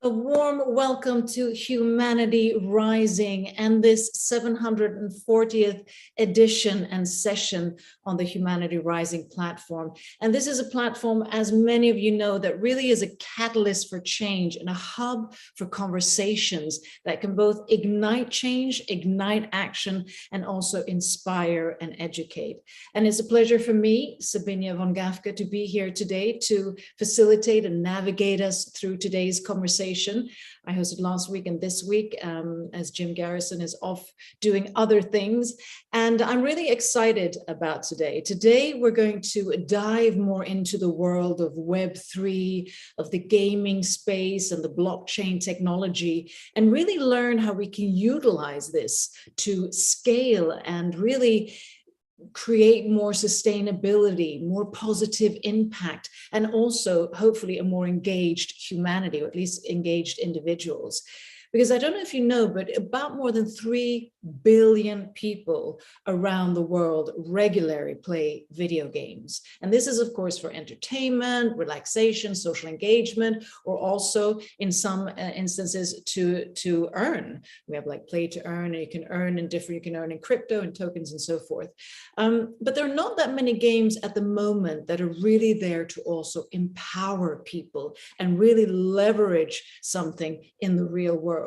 A warm welcome to Humanity Rising and this 740th edition and session on the Humanity Rising platform. And this is a platform, as many of you know, that really is a catalyst for change and a hub for conversations that can both ignite change, ignite action, and also inspire and educate. And it's a pleasure for me, Sabinije von Gaffke, to be here today to facilitate and navigate us through today's conversation. I hosted last week and this week as Jim Garrison is off doing other things. And I'm really excited about today. Today, we're going to dive more into the world of Web3, of the gaming space and the blockchain technology, and really learn how we can utilize this to scale and really create more sustainability, more positive impact, and also hopefully a more engaged humanity, or at least engaged individuals. Because I don't know if you know, but about more than 3 billion people around the world regularly play video games. And this is, of course, for entertainment, relaxation, social engagement, or also in some instances to earn. We have like play to earn, and you can earn in crypto and tokens and so forth. But there are not that many games at the moment that are really there to also empower people and really leverage something in the real world.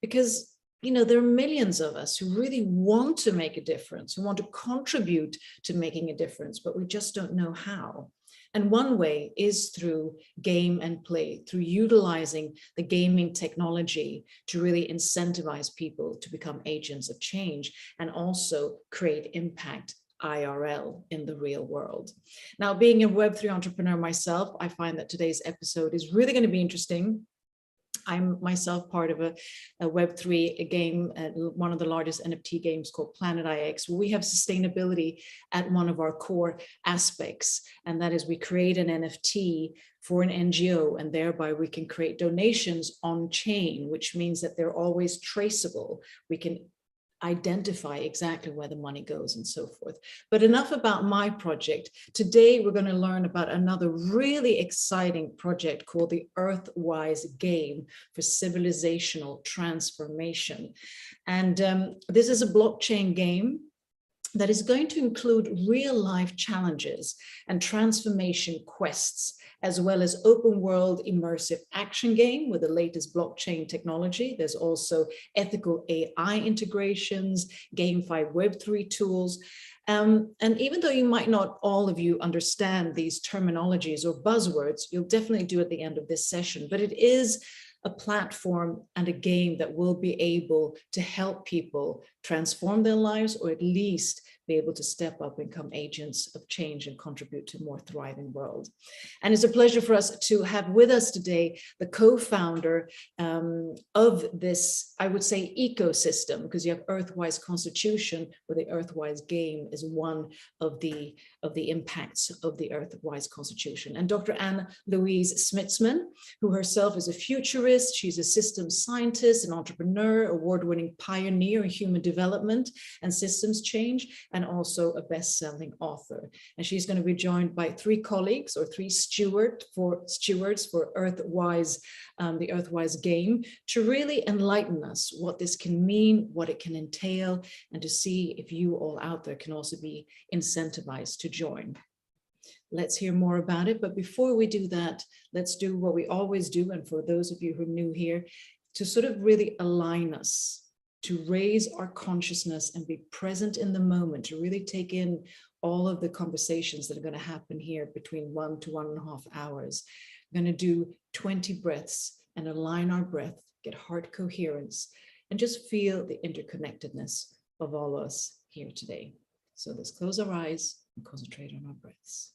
Because, you know, there are millions of us who really want to make a difference, who want to contribute to making a difference, but we just don't know how. And one way is through game and play, through utilizing the gaming technology to really incentivize people to become agents of change and also create impact IRL in the real world. Now, being a Web3 entrepreneur myself, I find that today's episode is really going to be interesting. I'm myself part of a Web3 game, one of the largest NFT games called Planet IX, where we have sustainability at one of our core aspects. And that is we create an NFT for an NGO, and thereby we can create donations on chain, which means that they're always traceable. We can identify exactly where the money goes and so forth. But enough about my project. Today, we're going to learn about another really exciting project called the EARTHwise Game for Civilizational Transformation. And this is a blockchain game that is going to include real-life challenges and transformation quests, as well as open world immersive action game with the latest blockchain technology. There's also ethical AI integrations, GameFi Web3 tools. And even though you might not all of you understand these terminologies or buzzwords, you'll definitely do at the end of this session, but it is a platform and a game that will be able to help people transform their lives, or at least be able to step up and become agents of change and contribute to a more thriving world. And it's a pleasure for us to have with us today the co-founder of this, I would say, ecosystem, because you have EARTHwise Constitution, where the EARTHwise Game is one of the impacts of the EARTHwise Constitution. And Dr. Anneloes Smitsman, who herself is a futurist, she's a systems scientist, an entrepreneur, award-winning pioneer in human development and systems change, and also a best-selling author. And she's going to be joined by 3 colleagues, or 3 stewards for EARTHwise, the EARTHwise Game, to really enlighten us what this can mean, what it can entail, and to see if you all out there can also be incentivized to join. Let's hear more about it. But before we do that, let's do what we always do. And for those of you who are new here, to sort of really align us, to raise our consciousness and be present in the moment, to really take in all of the conversations that are going to happen here between 1 to 1.5 hours. We're going to do 20 breaths and align our breath, get heart coherence, and just feel the interconnectedness of all of us here today. So let's close our eyes and concentrate on our breaths.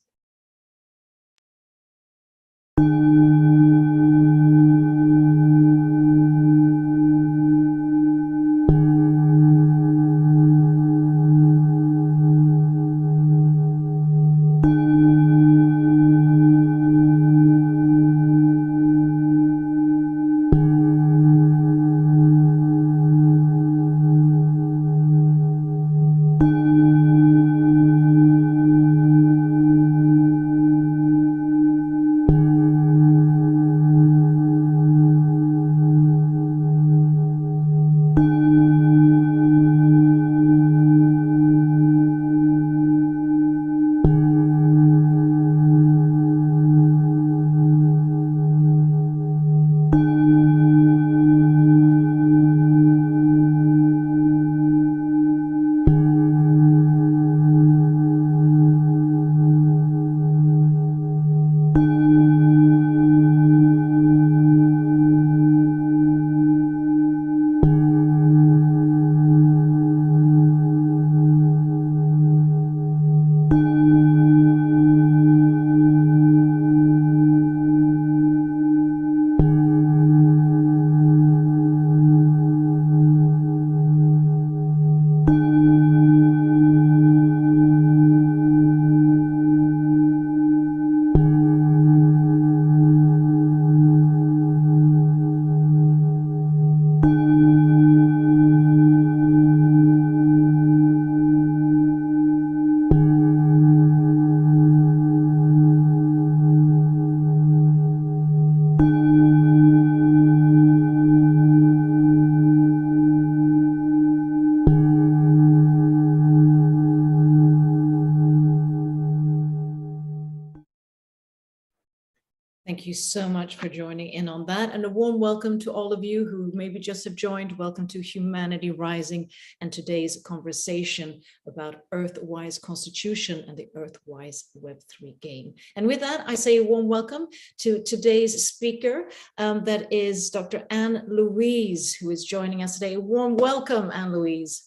Thank you so much for joining in on that. And a warm welcome to all of you who maybe just have joined. Welcome to Humanity Rising and today's conversation about EARTHwise Constitution and the EARTHwise Web3 game. And with that, I say a warm welcome to today's speaker, that is Dr. Anneloes, who is joining us today. A warm welcome, Anneloes.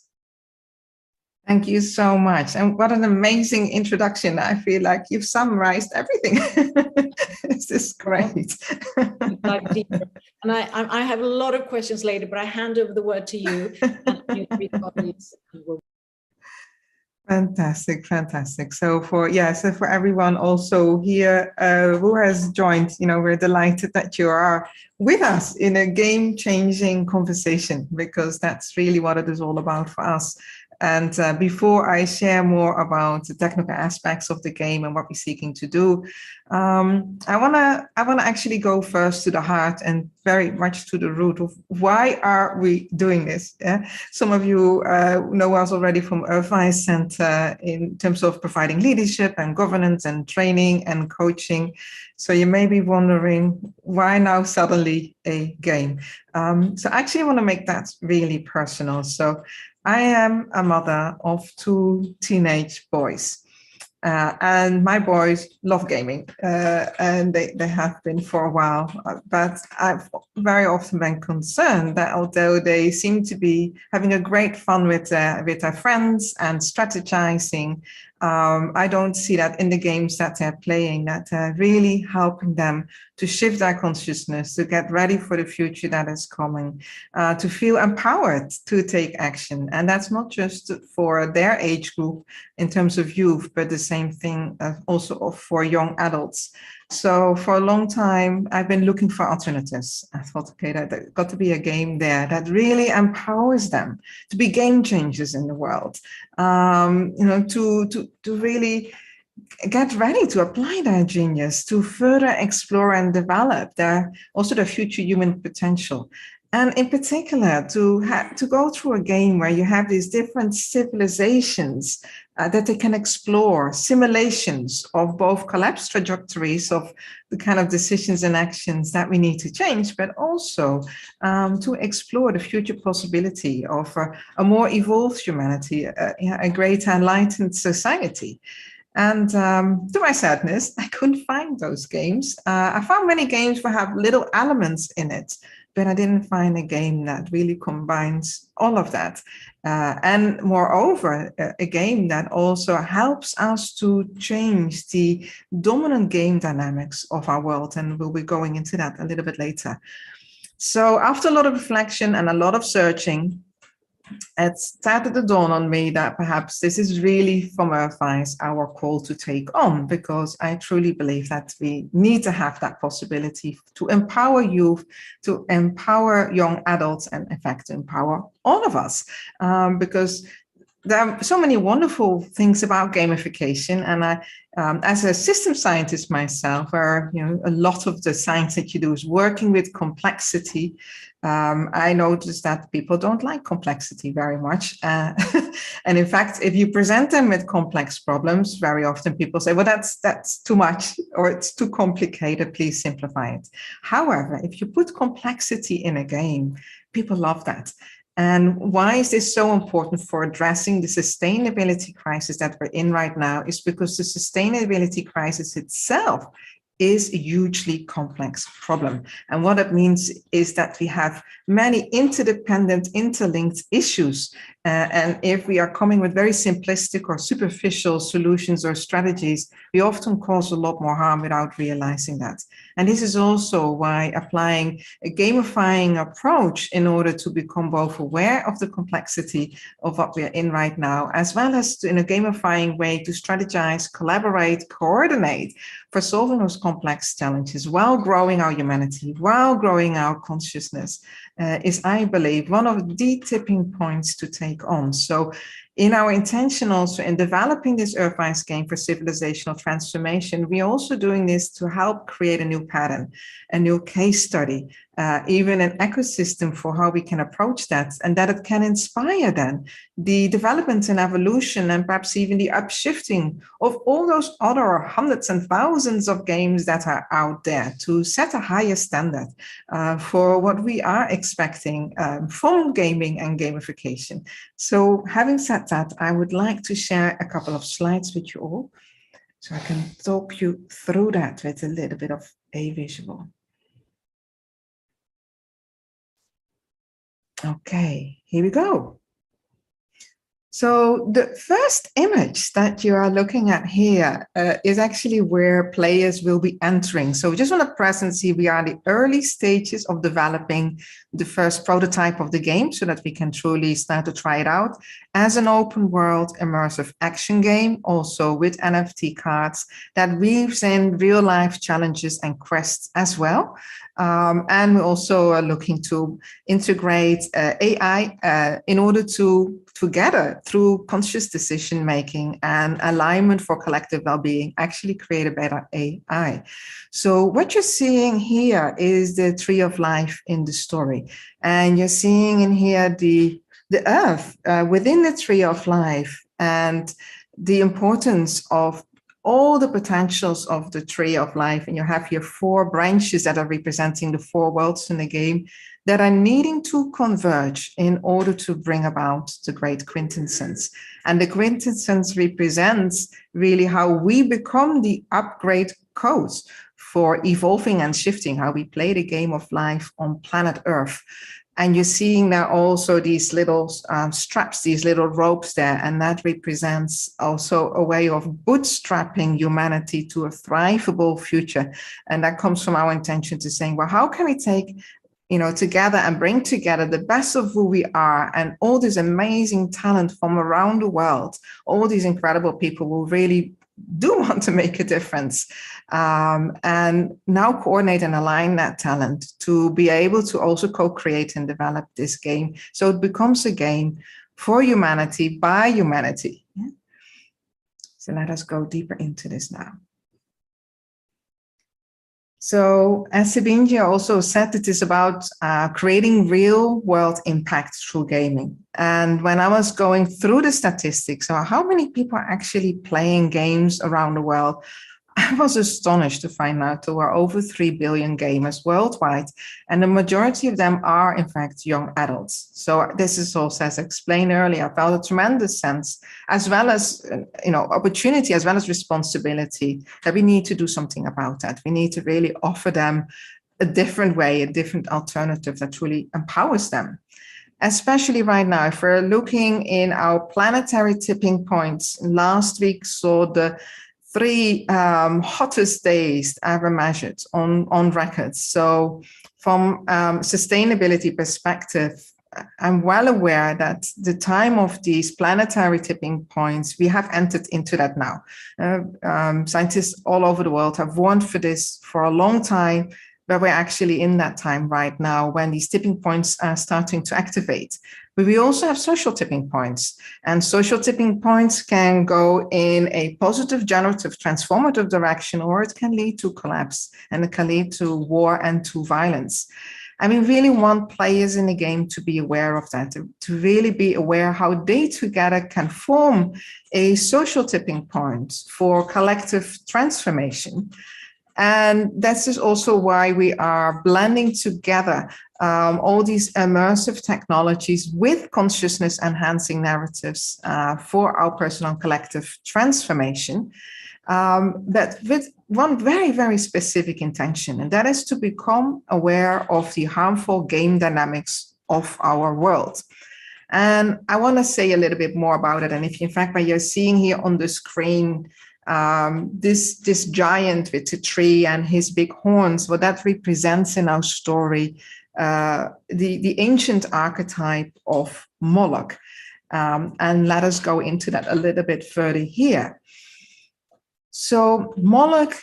Thank you so much. And what an amazing introduction. I feel like you've summarized everything. This is great. And I have a lot of questions later, but I hand over the word to you. And your colleagues will... Fantastic, fantastic. So for everyone also here who has joined, we're delighted that you are with us in a game-changing conversation, because that's really what it is all about for us. And before I share more about the technical aspects of the game and what we're seeking to do, I wanna actually go first to the heart and very much to the root of why are we doing this. Yeah? Some of you know us already from EARTHwise Center in terms of providing leadership and governance and training and coaching. So you may be wondering, why now suddenly a game? So actually I want to make that really personal. So I am a mother of 2 teenage boys, and my boys love gaming, and they have been for a while. But I've very often been concerned that although they seem to be having a great fun with their friends and strategizing, I don't see that in the games that they're playing, that they're really helping them to shift their consciousness, to get ready for the future that is coming, to feel empowered to take action. And that's not just for their age group in terms of youth, but the same thing also for young adults. So for a long time, I've been looking for alternatives. I thought, okay, there's got to be a game there that really empowers them to be game changers in the world, to really get ready to apply their genius, to further explore and develop their future human potential. And in particular, to go through a game where you have these different civilizations that they can explore, simulations of both collapse trajectories of the kind of decisions and actions that we need to change, but also to explore the future possibility of a more evolved humanity, a greater enlightened society. And to my sadness, I couldn't find those games. I found many games that have little elements in it, but I didn't find a game that really combines all of that. And moreover, a game that also helps us to change the dominant game dynamics of our world. And we'll be going into that a little bit later. So after a lot of reflection and a lot of searching, it started to dawn on me that perhaps this is really from EARTHwise our call to take on, because I truly believe that we need to have that possibility to empower youth, to empower young adults, and in fact, to empower all of us, because there are so many wonderful things about gamification. And I, as a system scientist myself, where a lot of the science that you do is working with complexity, I noticed that people don't like complexity very much. And in fact, if you present them with complex problems, very often people say, well, that's too much, or it's too complicated, please simplify it. However, if you put complexity in a game, people love that. And why is this so important for addressing the sustainability crisis that we're in right now is because the sustainability crisis itself is a hugely complex problem. And what it means is that we have many interdependent, interlinked issues. And if we are coming with very simplistic or superficial solutions or strategies, we often cause a lot more harm without realizing that. And this is also why applying a gamifying approach in order to become both aware of the complexity of what we're in right now, as well as to, in a gamifying way, to strategize, collaborate, coordinate for solving those complex challenges while growing our humanity, while growing our consciousness, is, I believe, one of the tipping points to take on. So in our intention also in developing this EARTHwise game for civilizational transformation, we're also doing this to help create a new pattern, a new case study, even an ecosystem for how we can approach that, and that it can inspire then the development and evolution and perhaps even the upshifting of all those other hundreds and thousands of games that are out there to set a higher standard for what we are expecting from gaming and gamification. So having said that, I would like to share a couple of slides with you all so I can talk you through that with a little bit of a visual. Okay, here we go. So the first image that you are looking at here is actually where players will be entering. So we just want to present, see we are in the early stages of developing the first prototype of the game so that we can truly start to try it out as an open world immersive action game, also with NFT cards that weaves in real life challenges and quests as well. And we also are looking to integrate AI in order to together through conscious decision making and alignment for collective well-being actually create a better AI. So what you're seeing here is the tree of life in the story, and you're seeing in here the earth within the tree of life and the importance of all the potentials of the tree of life. And you have here 4 branches that are representing the 4 worlds in the game that are needing to converge in order to bring about the great quintessence. And the quintessence represents really how we become the upgrade codes for evolving and shifting how we play the game of life on planet Earth. And you're seeing there also these little straps, these little ropes there, and that represents also a way of bootstrapping humanity to a thrivable future. And that comes from our intention to saying, well, how can we take together and bring together the best of who we are and all this amazing talent from around the world, all these incredible people who really do want to make a difference, and now coordinate and align that talent to be able to also co-create and develop this game so it becomes a game for humanity by humanity. Yeah? So let us go deeper into this now. So as Sabinije also said, it is about creating real world impact through gaming. And when I was going through the statistics, so how many people are actually playing games around the world, I was astonished to find out there were over 3 billion gamers worldwide, and the majority of them are, in fact, young adults. So this is also, as I explained earlier, I felt a tremendous sense, as well as opportunity, as well as responsibility, that we need to do something about that. We need to really offer them a different way, a different alternative that truly empowers them. Especially right now, if we're looking in our planetary tipping points, last week saw the 3 hottest days ever measured on record. So from sustainability perspective, I'm well aware that the time of these planetary tipping points, we have entered into that now. Scientists all over the world have warned for this for a long time, but we're actually in that time right now when these tipping points are starting to activate. But we also have social tipping points, and social tipping points can go in a positive, generative, transformative direction, or it can lead to collapse, and it can lead to war and to violence. And we really want players in the game to be aware of that, to really be aware how they together can form a social tipping point for collective transformation. And this is also why we are blending together all these immersive technologies with consciousness enhancing narratives for our personal and collective transformation, but with one very, very specific intention, and that is to become aware of the harmful game dynamics of our world. And I want to say a little bit more about it. And if, in fact, what you're seeing here on the screen, this giant with the tree and his big horns, what that represents in our story, the ancient archetype of Moloch. And let us go into that a little bit further here. So Moloch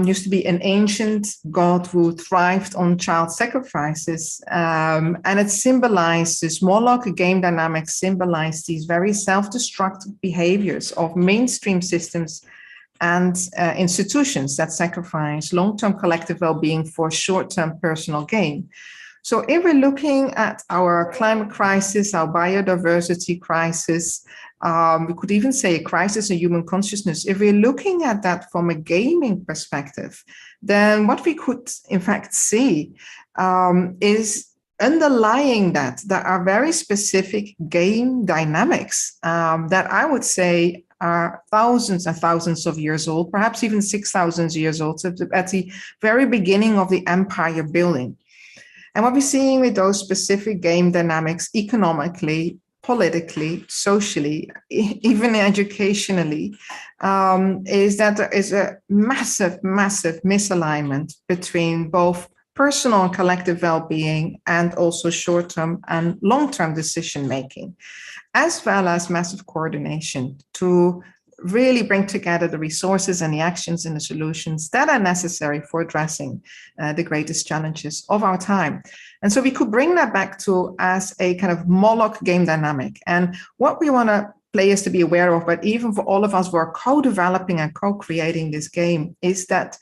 used to be an ancient god who thrived on child sacrifices, and it symbolized this Moloch game dynamic symbolized these very self-destructive behaviors of mainstream systems and institutions that sacrifice long-term collective well-being for short-term personal gain. So if we're looking at our climate crisis, our biodiversity crisis, we could even say a crisis in human consciousness. If we're looking at that from a gaming perspective, then what we could in fact see is underlying that there are very specific game dynamics that I would say are thousands and thousands of years old, perhaps even 6,000 years old, so at the very beginning of the empire building. And what we're seeing with those specific game dynamics economically, politically, socially, even educationally, is that there is a massive, massive misalignment between both personal and collective well-being and also short-term and long-term decision-making, as well as massive coordination to really bring together the resources and the actions and the solutions that are necessary for addressing the greatest challenges of our time. And so we could bring that back to as a kind of Moloch game dynamic. And what we want players to be aware of, but even for all of us who are co-developing and co-creating this game, is that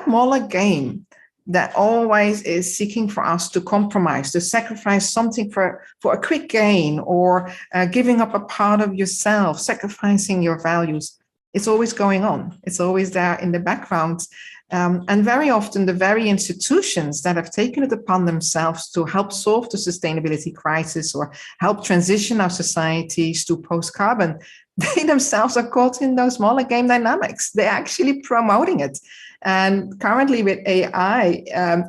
Moloch game that always is seeking for us to compromise, to sacrifice something for a quick gain, or giving up a part of yourself, sacrificing your values. It's always going on. It's always there in the background. And very often the very institutions that have taken it upon themselves to help solve the sustainability crisis or help transition our societies to post-carbon, they themselves are caught in those smaller game dynamics. They're actually promoting it. And currently with AI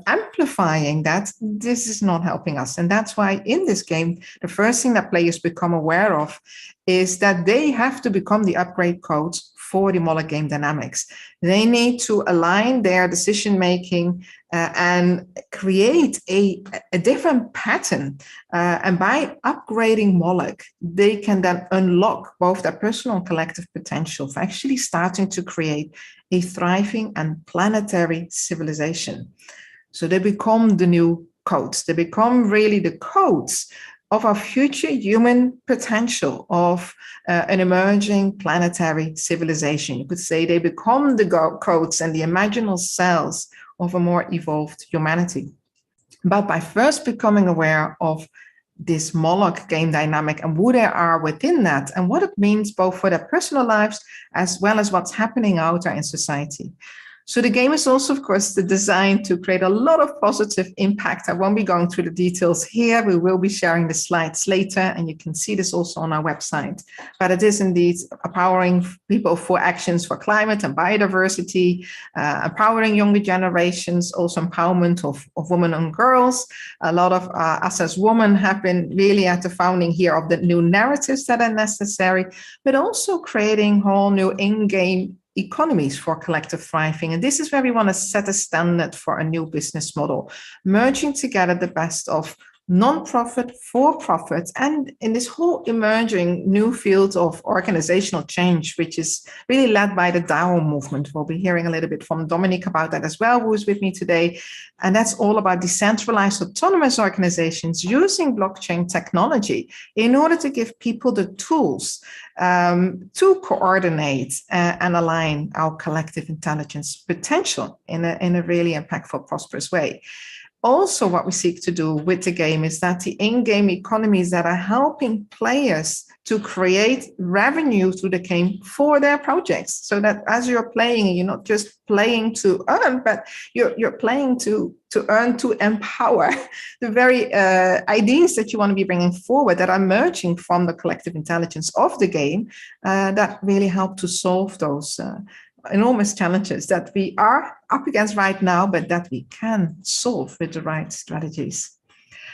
amplifying that, this is not helping us. And that's why in this game, the first thing that players become aware of is that they have to become the upgrade codes for the Moloch game dynamics. They need to align their decision-making and create a different pattern. And by upgrading Moloch, they can then unlock both their personal and collective potential for actually starting to create a thriving and planetary civilization. So they become the new codes. They become really the codes of our future human potential of an emerging planetary civilization. You could say they become the codes and the imaginal cells of a more evolved humanity. But by first becoming aware of this Moloch game dynamic and who they are within that and what it means both for their personal lives as well as what's happening out there in society. So the game is also, of course, designed to create a lot of positive impact. I won't be going through the details here. We will be sharing the slides later, and you can see this also on our website. But it is indeed empowering people for actions for climate and biodiversity, empowering younger generations, also empowerment of women and girls. A lot of us as women have been really at the founding here of the new narratives that are necessary, but also creating whole new in-game economies for collective thriving. And this is where we want to set a standard for a new business model, merging together the best of non-profit, for-profit, and in this whole emerging new field of organizational change, which is really led by the DAO movement. We'll be hearing a little bit from Dominique about that as well, who is with me today. And that's all about decentralized autonomous organizations using blockchain technology in order to give people the tools to coordinate and align our collective intelligence potential in a really impactful, prosperous way. Also, what we seek to do with the game is that the in-game economies that are helping players to create revenue through the game for their projects, so that as you're playing, you're not just playing to earn, but you're playing to earn, to empower the very ideas that you want to be bringing forward that are emerging from the collective intelligence of the game that really help to solve those enormous challenges that we are up against right now, but that we can solve with the right strategies.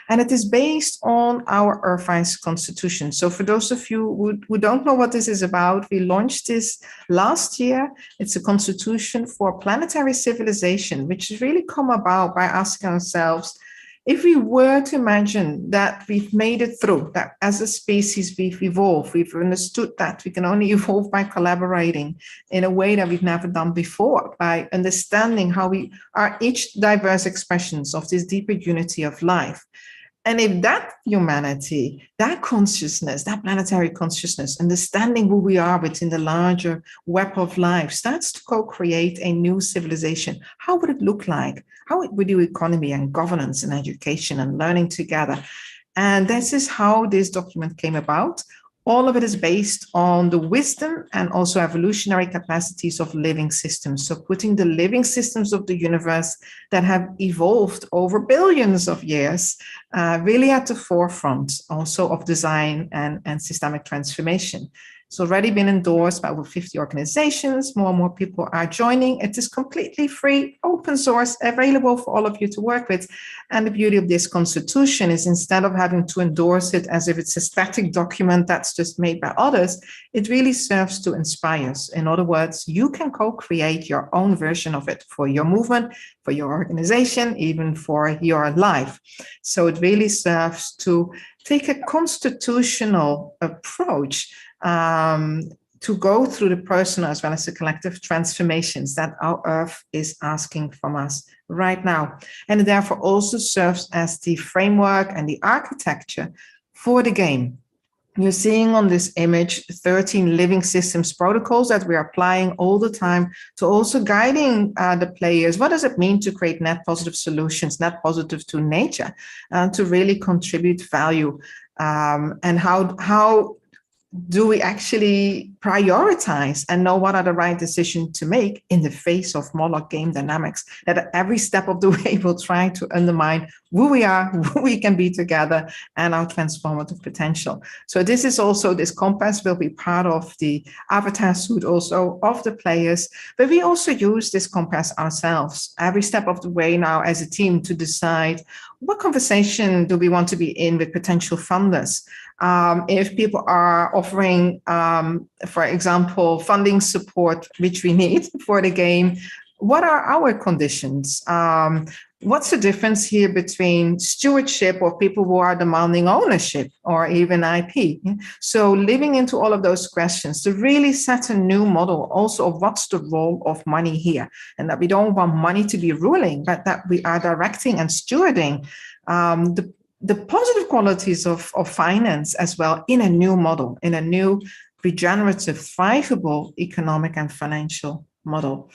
And it is based on our EARTHwise Constitution. So for those of you who don't know what this is about, we launched this last year. It's a constitution for planetary civilization, which has really come about by asking ourselves, if we were to imagine that we've made it through, that as a species we've evolved, we've understood that we can only evolve by collaborating in a way that we've never done before, by understanding how we are each diverse expressions of this deeper unity of life. And if that humanity, that consciousness, that planetary consciousness, understanding who we are within the larger web of life, starts to co-create a new civilization, how would it look like? How would we do economy and governance and education and learning together? And this is how this document came about. All of it is based on the wisdom and also evolutionary capacities of living systems. So putting the living systems of the universe that have evolved over billions of years really at the forefront also of design and systemic transformation. It's already been endorsed by over 50 organizations. More and more people are joining. It is completely free, open source, available for all of you to work with. And the beauty of this constitution is instead of having to endorse it as if it's a static document that's just made by others, it really serves to inspire us. In other words, you can co-create your own version of it for your movement, for your organization, even for your life. So it really serves to take a constitutional approach to go through the personal as well as the collective transformations that our Earth is asking from us right now. And it therefore also serves as the framework and the architecture for the game. You're seeing on this image 13 living systems protocols that we're applying all the time to also guiding the players. What does it mean to create net positive solutions, net positive to nature, to really contribute value? And how do we actually prioritize and know what are the right decisions to make in the face of Moloch game dynamics that at every step of the way will try to undermine who we are, who we can be together, and our transformative potential. So this is also, this compass will be part of the avatar suit also of the players, but we also use this compass ourselves every step of the way now as a team to decide what conversation do we want to be in with potential funders. If people are offering, for example, funding support, which we need for the game, what are our conditions? What's the difference here between stewardship or people who are demanding ownership or even IP? So living into all of those questions to really set a new model also of what's the role of money here, and that we don't want money to be ruling, but that we are directing and stewarding the positive qualities of finance as well in a new model, in a new regenerative, thrivable economic and financial model.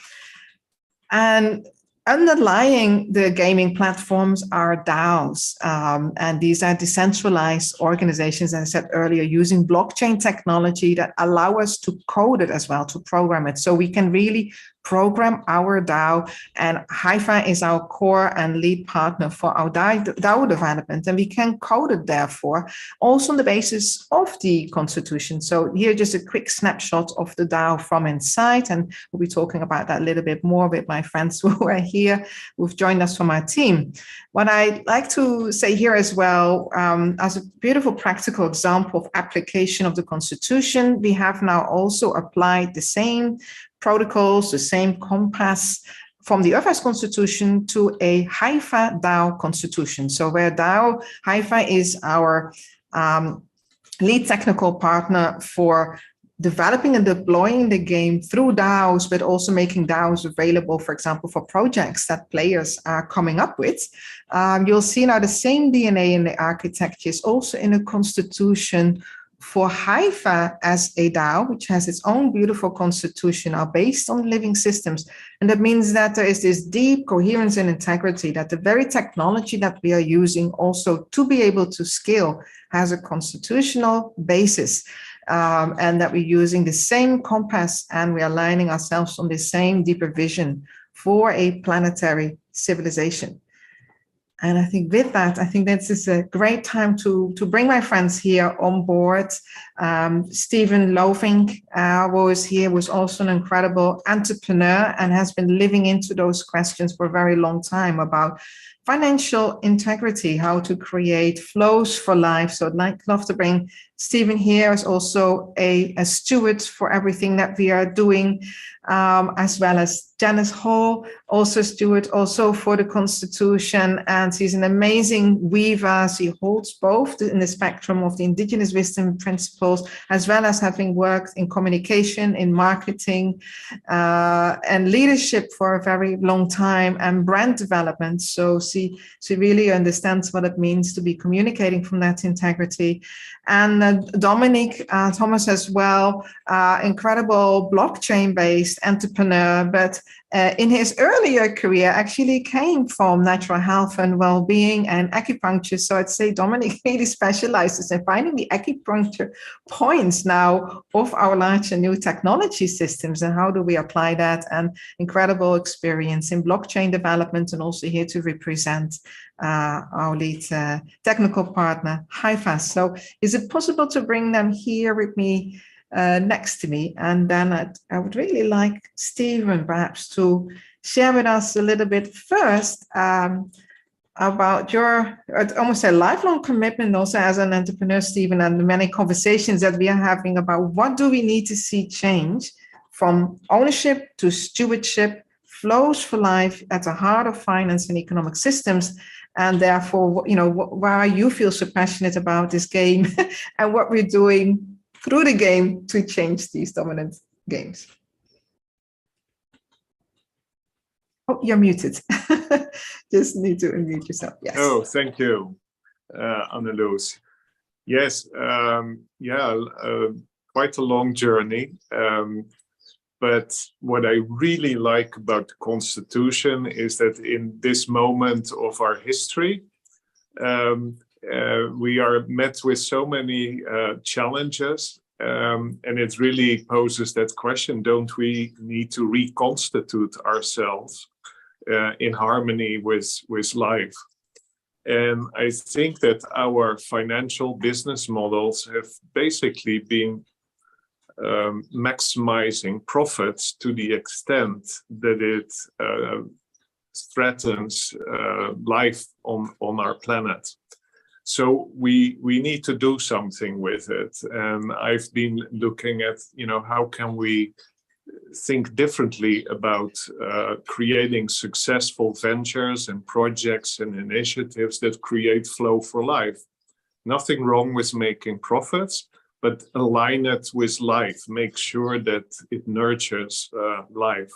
And underlying the gaming platforms are DAOs, and these are decentralized organizations, as I said earlier, using blockchain technology that allow us to code it as well, to program it. So we can really program our DAO, and HiFi is our core and lead partner for our DAO development, and we can code it therefore also on the basis of the constitution. So here just a quick snapshot of the DAO from inside, and we'll be talking about that a little bit more with my friends who are here, who've joined us from our team. What I'd like to say here as well, as a beautiful practical example of application of the constitution, we have now also applied the same protocols, the same compass from the EARTHwise Constitution to a HiFi DAO constitution. So where DAO, HiFi is our lead technical partner for developing and deploying the game through DAOs, but also making DAOs available, for example, for projects that players are coming up with. You'll see now the same DNA in the architecture is also in a constitution for HiFi as a DAO, which has its own beautiful constitution, now based on living systems. And that means that there is this deep coherence and integrity, that the very technology that we are using also to be able to scale has a constitutional basis, and that we're using the same compass and we're aligning ourselves on the same deeper vision for a planetary civilization. And I think with that, I think this is a great time to bring my friends here on board. Stephen Loving was here, was also an incredible entrepreneur and has been living into those questions for a very long time about financial integrity, how to create flows for life. So I'd love to bring Stephen here as also a steward for everything that we are doing, as well as Janice Hall, also steward also for the Constitution. And she's an amazing weaver. She holds both in the spectrum of the indigenous wisdom principles, as well as having worked in communication, in marketing, and leadership for a very long time, and brand development. So she really understands what it means to be communicating from that integrity. And Dominic Thomas as well, incredible blockchain-based entrepreneur, but in his earlier career actually came from natural health and well-being and acupuncture. So I'd say Dominic really specializes in finding the acupuncture points now of our larger new technology systems, and how do we apply that, and incredible experience in blockchain development, and also here to represent our lead technical partner, HiFast. So is it possible to bring them here with me next to me? And then I would really like Stephen perhaps to share with us a little bit first about your, I'd almost say, lifelong commitment also as an entrepreneur, Stephen, and the many conversations that we are having about what do we need to see change from ownership to stewardship, flows for life at the heart of finance and economic systems. And therefore, you know, why you feel so passionate about this game and what we're doing through the game to change these dominant games. Oh, you're muted. Just need to unmute yourself. Yes. Oh, thank you, Anneloes. Yes, quite a long journey. But what I really like about the Constitution is that in this moment of our history, we are met with so many challenges, and it really poses that question: don't we need to reconstitute ourselves in harmony with life? And I think that our financial business models have basically been maximizing profits to the extent that it threatens life on our planet. So we need to do something with it. And I've been looking at, you know, how can we think differently about creating successful ventures and projects and initiatives that create flow for life. Nothing wrong with making profits, but align it with life, make sure that it nurtures life.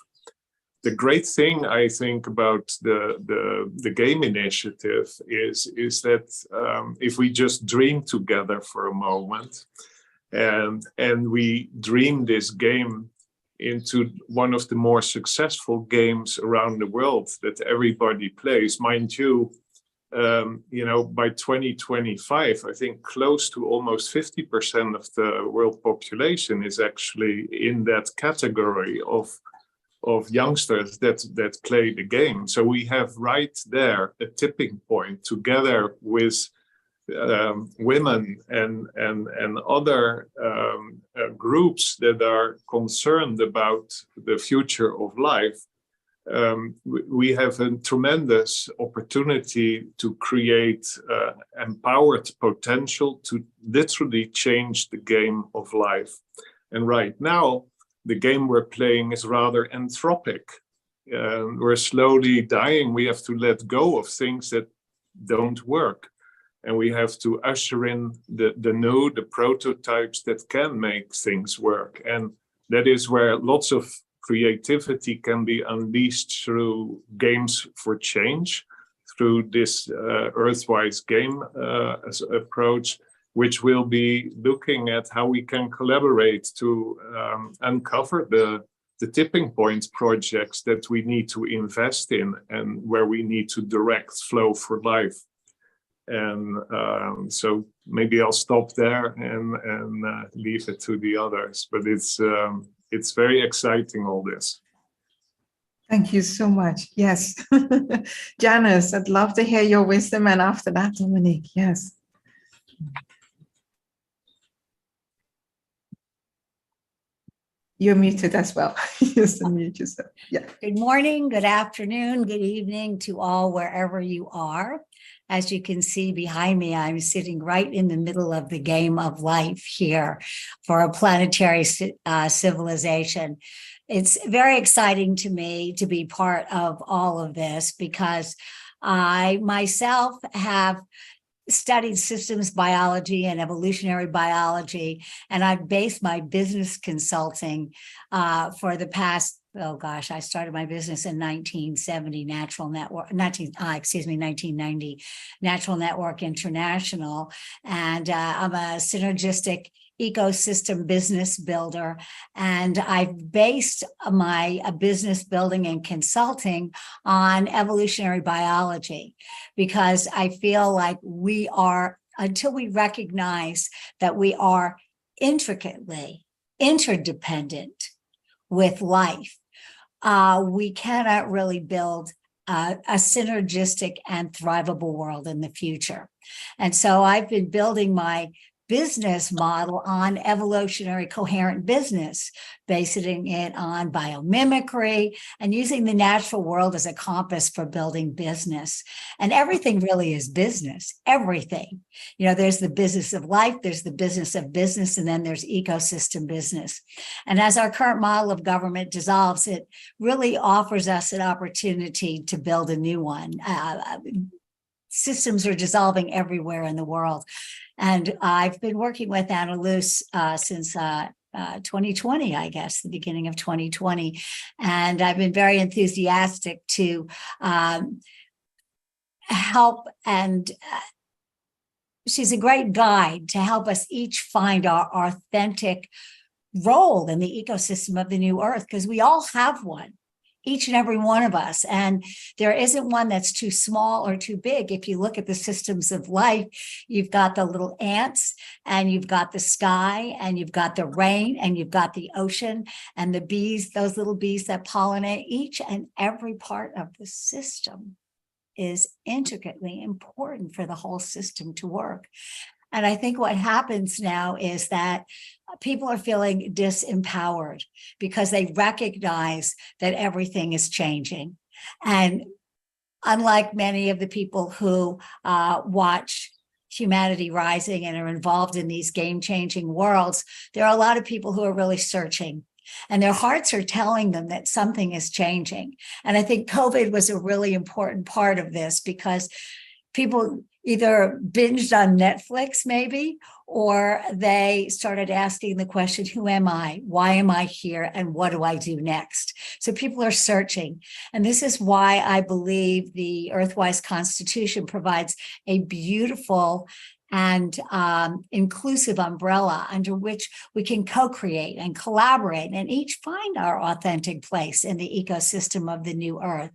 The great thing I think about the game initiative is that if we just dream together for a moment and we dream this game into one of the more successful games around the world that everybody plays, mind you, you know, by 2025, I think close to almost 50% of the world population is actually in that category of youngsters that play the game. So we have right there a tipping point together with women and other groups that are concerned about the future of life. We have a tremendous opportunity to create empowered potential to literally change the game of life. And right now, the game we're playing is rather anthropic. We're slowly dying. We have to let go of things that don't work. And we have to usher in the prototypes that can make things work. And that is where lots of creativity can be unleashed through games for change, through this EARTHwise game approach, which will be looking at how we can collaborate to uncover the tipping point projects that we need to invest in and where we need to direct flow for life. And so maybe I'll stop there and leave it to the others. But it's very exciting, all this. Thank you so much. Yes. Janice, I'd love to hear your wisdom. And after that, Dominique, yes. You're muted as well. Just unmute yourself. Yeah. Good morning, good afternoon, good evening to all wherever you are. As you can see behind me, I'm sitting right in the middle of the game of life here for a planetary civilization. It's very exciting to me to be part of all of this because I myself have studied systems biology and evolutionary biology, and I've based my business consulting for the past oh gosh, I started my business in 1990, Natural Network International. And I'm a synergistic ecosystem business builder. And I've based my business building and consulting on evolutionary biology, because I feel like we are, until we recognize that we are intricately interdependent with life, we cannot really build a synergistic and thrivable world in the future. And so I've been building my business model on evolutionary coherent business, basing it on biomimicry and using the natural world as a compass for building business. And everything really is business, everything. You know, there's the business of life, there's the business of business, and then there's ecosystem business. And as our current model of government dissolves, it really offers us an opportunity to build a new one. Systems are dissolving everywhere in the world. And I've been working with Anneloes since 2020, I guess, the beginning of 2020. And I've been very enthusiastic to help, and she's a great guide to help us each find our authentic role in the ecosystem of the new earth, because we all have one. Each and every one of us. And there isn't one that's too small or too big. If you look at the systems of life, you've got the little ants, and you've got the sky, and you've got the rain, and you've got the ocean, and the bees, those little bees that pollinate. Each and every part of the system is intricately important for the whole system to work. And I think what happens now is that people are feeling disempowered because they recognize that everything is changing. And unlike many of the people who watch Humanity Rising and are involved in these game-changing worlds, there are a lot of people who are really searching. And their hearts are telling them that something is changing. And I think COVID was a really important part of this, because people either binged on Netflix maybe, or they started asking the question, who am I? Why am I here? And what do I do next? So people are searching. And this is why I believe the EARTHwise Constitution provides a beautiful and inclusive umbrella under which we can co-create and collaborate and each find our authentic place in the ecosystem of the new earth.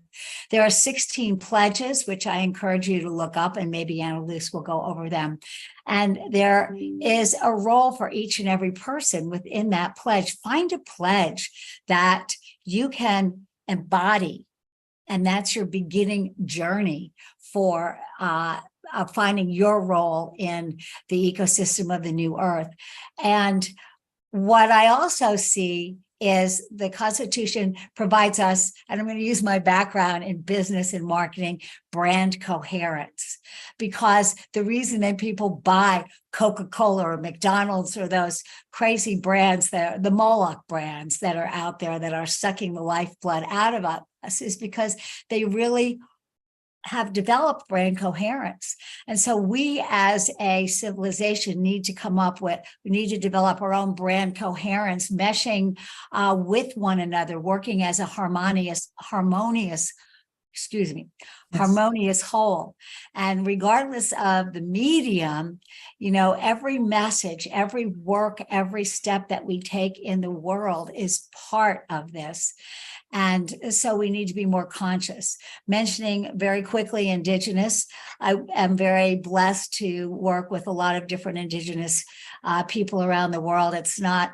There are 16 pledges, which I encourage you to look up, and maybe Anneloes will go over them. And there is a role for each and every person within that pledge. Find a pledge that you can embody, and that's your beginning journey for finding your role in the ecosystem of the new earth. And what I also see is the Constitution provides us, and I'm going to use my background in business and marketing, brand coherence. Because the reason that people buy Coca-Cola or McDonald's or those crazy brands, the Moloch brands that are out there that are sucking the lifeblood out of us, is because they really have developed brand coherence. And so we as a civilization need to we need to develop our own brand coherence, meshing with one another, working as a harmonious whole. And regardless of the medium, every message, every work, every step that we take in the world is part of this. And so we need to be more conscious. Mentioning very quickly Indigenous, I am very blessed to work with a lot of different Indigenous people around the world. It's not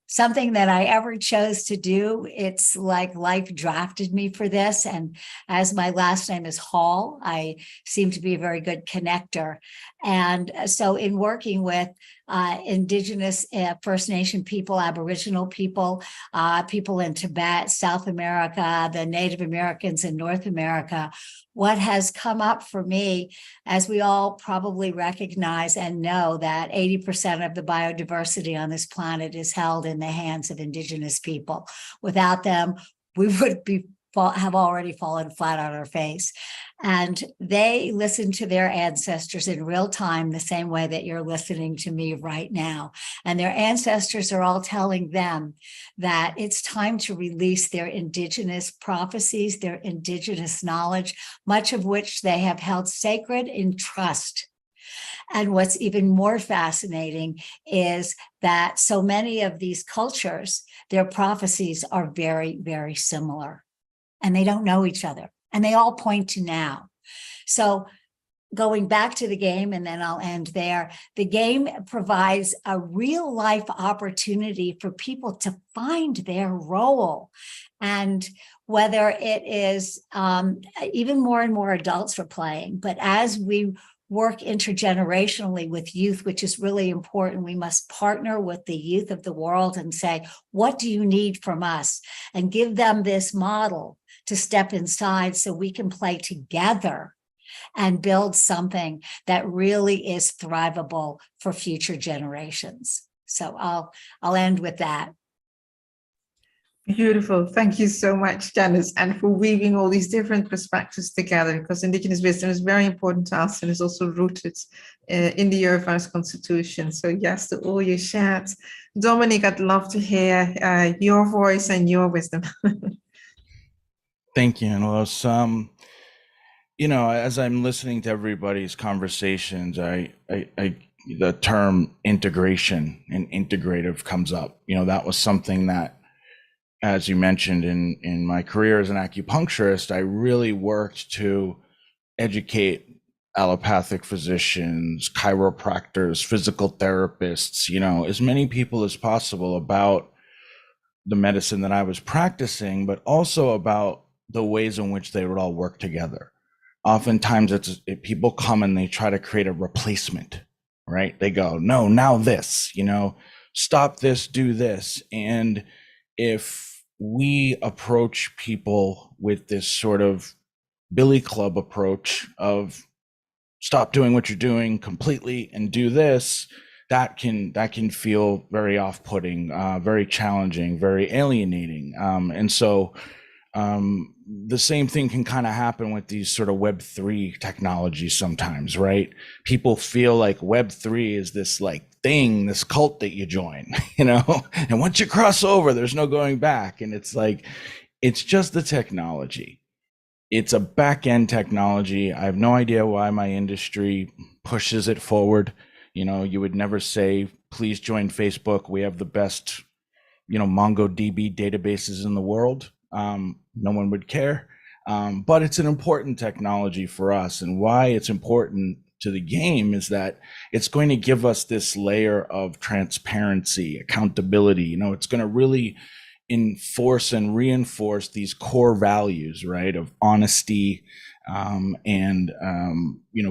something that I ever chose to do. It's like life drafted me for this. And as my last name is Hall, I seem to be a very good connector. And so in working with Indigenous First Nation people, Aboriginal people, people in Tibet, South America, the Native Americans in North America, what has come up for me, as we all probably recognize and know, that 80% of the biodiversity on this planet is held in the hands of Indigenous people. Without them, we would be have already fallen flat on our face. And they listen to their ancestors in real time, the same way that you're listening to me right now. And their ancestors are all telling them that it's time to release their indigenous prophecies, their indigenous knowledge, much of which they have held sacred in trust. And what's even more fascinating is that so many of these cultures, their prophecies are very, very similar, and they don't know each other, and they all point to now. So going back to the game, and then I'll end there, the game provides a real life opportunity for people to find their role. And whether it is even more and more adults are playing, but as we work intergenerationally with youth, which is really important, we must partner with the youth of the world and say, what do you need from us? And give them this model to step inside so we can play together and build something that really is thrivable for future generations. So I'll end with that. Beautiful. Thank you so much, Janice, and for weaving all these different perspectives together, because Indigenous wisdom is very important to us and is also rooted in the EARTHwise Constitution. So yes, to all you shared. Dominic, I'd love to hear your voice and your wisdom. Thank you, Anneloes. As I'm listening to everybody's conversations, the term integration and integrative comes up. That was something that, as you mentioned, in my career as an acupuncturist, I really worked to educate allopathic physicians, chiropractors, physical therapists, as many people as possible about the medicine that I was practicing, but also about the ways in which they would all work together. Oftentimes people come and they try to create a replacement, right? They go, no, now this, stop this, do this. And if we approach people with this sort of billy club approach of stop doing what you're doing completely and do this, that can feel very off-putting, very challenging, very alienating. And so the same thing can kind of happen with these sort of Web3 technologies sometimes, right? People feel like Web3 is this thing, this cult that you join, and once you cross over, there's no going back. And it's it's just the technology. It's a back-end technology. I have no idea why my industry pushes it forward. You would never say, please join Facebook. We have the best, MongoDB databases in the world. No one would care. But it's an important technology for us. And why it's important to the game is that it's going to give us this layer of transparency, accountability. It's going to really enforce and reinforce these core values, right, of honesty and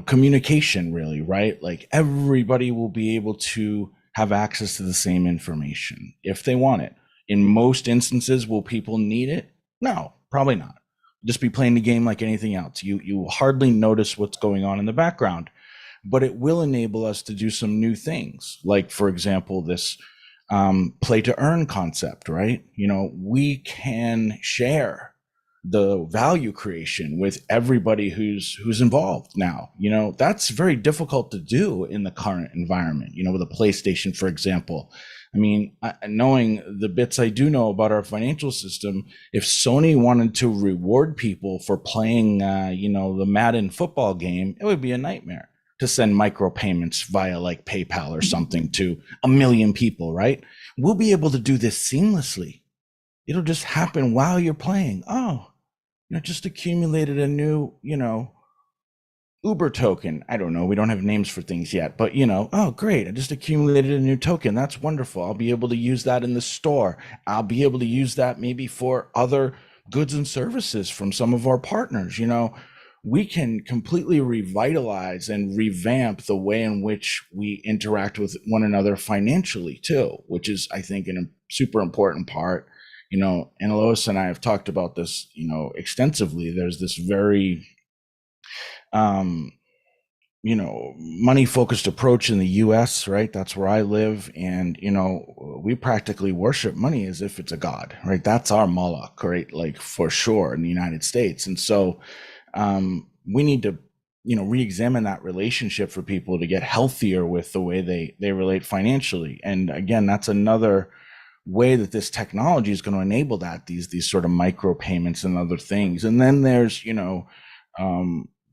communication, really, right? Everybody will be able to have access to the same information if they want it. In most instances, will people need it? No, probably not. Just be playing the game like anything else. You hardly notice what's going on in the background, but it will enable us to do some new things. Like, for example, this play to earn concept, right? We can share the value creation with everybody who's involved now. That's very difficult to do in the current environment, with a PlayStation, for example. Knowing the bits I do know about our financial system, if Sony wanted to reward people for playing, the Madden football game, it would be a nightmare to send micropayments via PayPal or something to 1 million people, right? We'll be able to do this seamlessly. It'll just happen while you're playing. Oh, just accumulated a new, Uber token. I don't know. We don't have names for things yet, but oh, great. I just accumulated a new token. That's wonderful. I'll be able to use that in the store. I'll be able to use that maybe for other goods and services from some of our partners. We can completely revitalize and revamp the way in which we interact with one another financially too, which is, I think, a super important part. Anneloes and I have talked about this, extensively. There's this very money-focused approach in the US, right? That's where I live. And, we practically worship money as if it's a god, right? That's our Moloch, right? Like for sure in the United States. And so we need to, re-examine that relationship for people to get healthier with the way they relate financially. And again, that's another way that this technology is going to enable that, these sort of micro payments and other things. And then there's,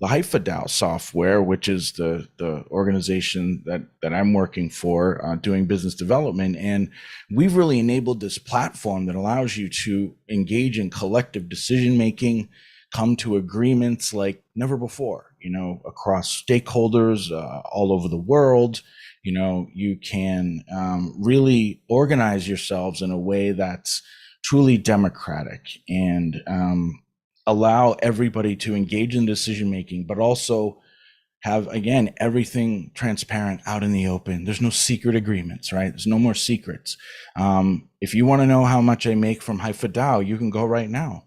the EARTHwise DAO software, which is the organization that I'm working for, doing business development. And we've really enabled this platform that allows you to engage in collective decision making, come to agreements like never before, across stakeholders all over the world. You can really organize yourselves in a way that's truly democratic and allow everybody to engage in decision making, but also have, again, everything transparent out in the open. There's no secret agreements, right? There's no more secrets. If you want to know how much I make from EARTHwise DAO, you can go right now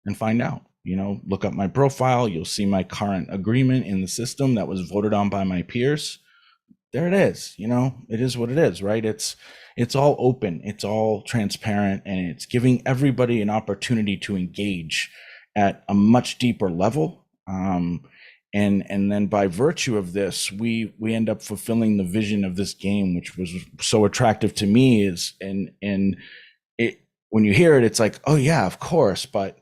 and find out. Look up my profile. You'll see my current agreement in the system that was voted on by my peers. There it is. It is what it is, right? It's all open, it's all transparent, and it's giving everybody an opportunity to engage at a much deeper level. And then by virtue of this, we end up fulfilling the vision of this game, which was so attractive to me. And when you hear it, it's like, oh yeah, of course, but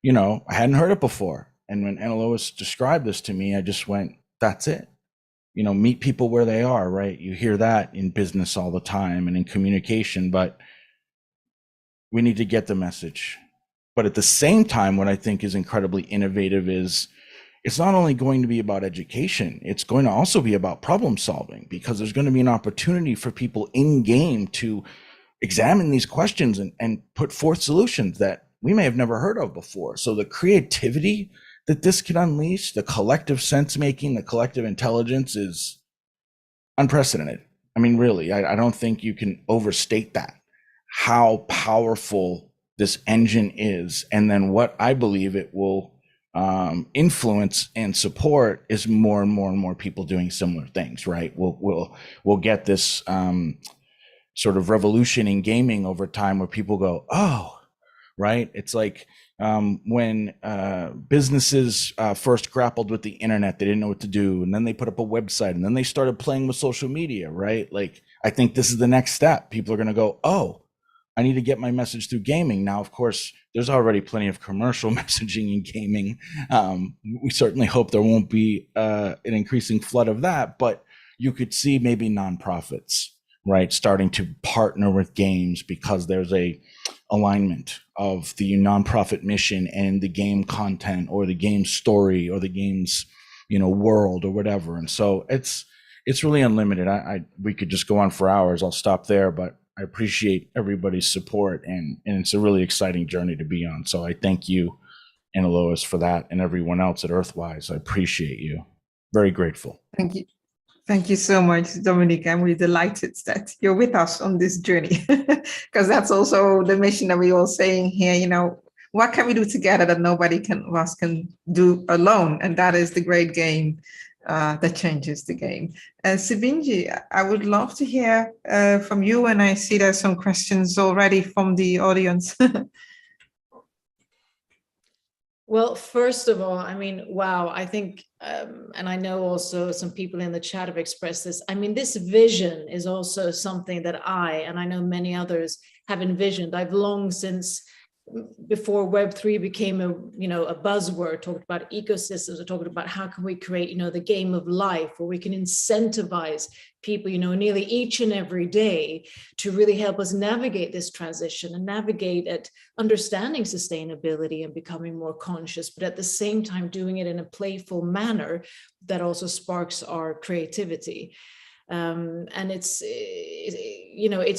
I hadn't heard it before. And when Anneloes described this to me, I just went, that's it. Meet people where they are, right? You hear that in business all the time and in communication, but we need to get the message. But at the same time, what I think is incredibly innovative is it's not only going to be about education, it's going to also be about problem solving, because there's going to be an opportunity for people in game to examine these questions and put forth solutions that we may have never heard of before. So the creativity that this can unleash, the collective sense making, the collective intelligence is unprecedented. I mean, really, I don't think you can overstate that, how powerful this engine is. And then what I believe it will influence and support is more and more and more people doing similar things, right? We'll get this sort of revolution in gaming over time where people go, oh, right? It's like when businesses first grappled with the internet, they didn't know what to do. And then they put up a website and then they started playing with social media, right? Like, I think this is the next step. People are going to go, oh, I need to get my message through gaming. Now, of course, there's already plenty of commercial messaging in gaming. We certainly hope there won't be an increasing flood of that, but you could see maybe nonprofits, right, starting to partner with games because there's a alignment of the nonprofit mission and the game content or the game story or the game's, world or whatever. And so it's really unlimited. We could just go on for hours. I'll stop there, but I appreciate everybody's support, and it's a really exciting journey to be on. So I thank you, Anneloes, for that, and everyone else at EARTHwise. I appreciate you. Very grateful. Thank you. Thank you so much, Dominique. I'm really delighted that you're with us on this journey, because that's also the mission that we're all saying here. What can we do together that nobody else can do alone? And that is the great game that changes the game. Sabinije, I would love to hear from you, and I see there's some questions already from the audience. Well, first of all, I mean, wow, I think, and I know also some people in the chat have expressed this. I mean, this vision is also something that and I know many others have envisioned. I've long since, before Web3 became a buzzword, talked about ecosystems, or talked about how can we create, the game of life, where we can incentivize people, nearly each and every day to really help us navigate this transition and navigate at understanding sustainability and becoming more conscious, but at the same time doing it in a playful manner that also sparks our creativity. And it's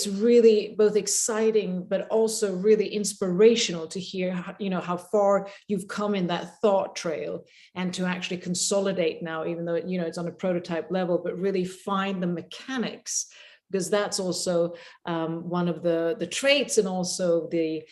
really both exciting, but also really inspirational to hear, how far you've come in that thought trail, and to actually consolidate now, even though, it's on a prototype level, but really find the mechanics, because that's also one of the traits, and also the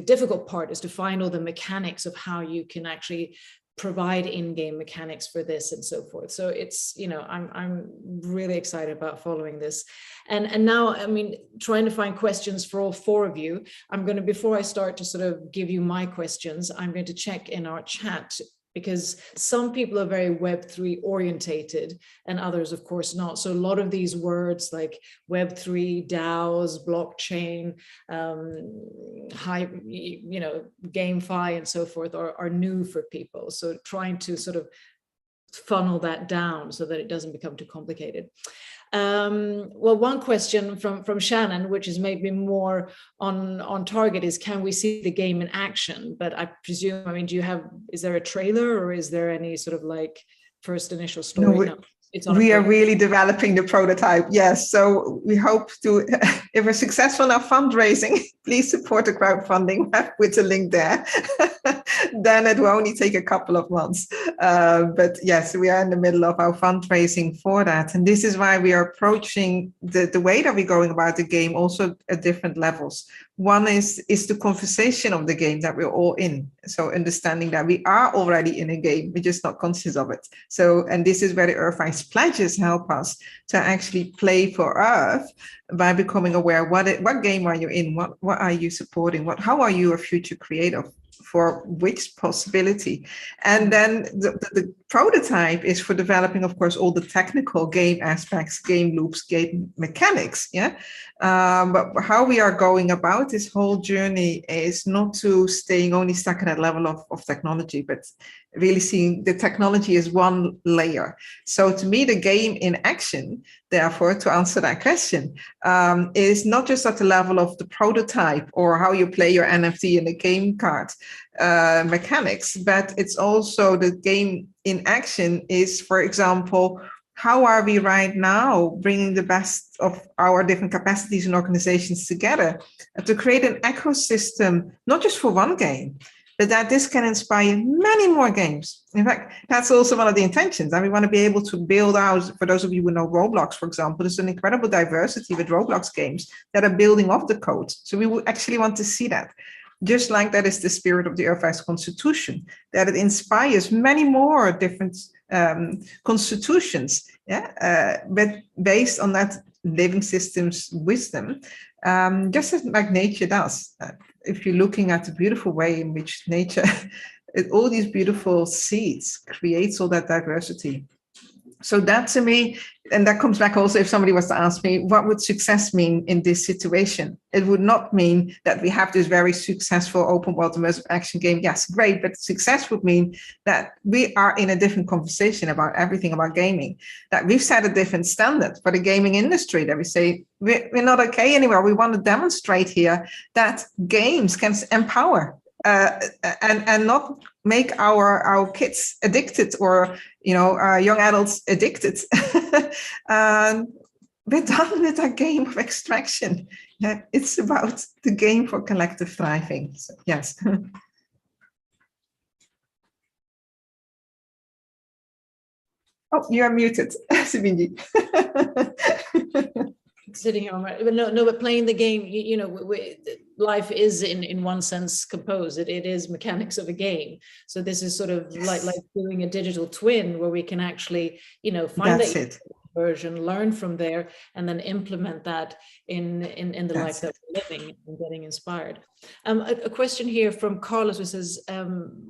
difficult part is to find all the mechanics of how you can actually provide in-game mechanics for this and so forth. So it's, you know, I'm really excited about following this. And now, I mean, trying to find questions for all four of you. I'm going to, before I start to sort of give you my questions, I'm going to check in our chat, because some people are very Web3 orientated and others, of course, not. So a lot of these words like Web3, DAOs, blockchain, GameFi and so forth are new for people. So trying to sort of funnel that down so that it doesn't become too complicated. Well, one question from Shannon, which is maybe more on target, is can we see the game in action? But I presume, I mean, is there a trailer, or is there any sort of like first initial story? No, we are really developing the prototype. Yes. So we hope to, if we're successful in our fundraising, please support the crowdfunding with the link there. Then it will only take a couple of months. But yes, we are in the middle of our fundraising for that. And this is why we are approaching the way that we're going about the game also at different levels. One is the conversation of the game that we're all in. So understanding that we are already in a game, we're just not conscious of it. So, and this is where the EARTHwise pledges help us to actually play for Earth by becoming aware, what game are you in? What are you supporting? How are you a future creator? For which possibility? And then the prototype is for developing, of course, all the technical game aspects, game loops, game mechanics. Yeah. But how we are going about this whole journey is not to staying only stuck at that level of technology, but really seeing the technology as one layer. So to me, the game in action, therefore, to answer that question, is not just at the level of the prototype or how you play your NFT in the game card mechanics, but it's also the game in action is, for example, how are we right now bringing the best of our different capacities and organizations together to create an ecosystem, not just for one game, but that this can inspire many more games. In fact, that's also one of the intentions. And we want to be able to build out, for those of you who know Roblox, for example, there's an incredible diversity with Roblox games that are building off the code. So we would actually want to see that. Just like that is the spirit of the EARTHwise Constitution, that it inspires many more different constitutions, but based on that living systems wisdom, just as like nature does. If you're looking at the beautiful way in which nature, all these beautiful seeds creates all that diversity. So that to me, and that comes back also if somebody was to ask me, what would success mean in this situation? It would not mean that we have this very successful open world immersive action game. Yes, great, but success would mean that we are in a different conversation about everything about gaming, that we've set a different standard for the gaming industry, that we say we're not okay anymore. We want to demonstrate here that games can empower and not make our kids addicted or young adults addicted. We're done with that game of extraction. Yeah, it's about the game for collective thriving. So, yes. Oh, you are muted, Sabinije. Sitting here, but but playing the game, life is in one sense composed. It is mechanics of a game. So this is sort of like doing a digital twin where we can actually, find that version, learn from there, and then implement that in the life that we're living and getting inspired. A question here from Carlos,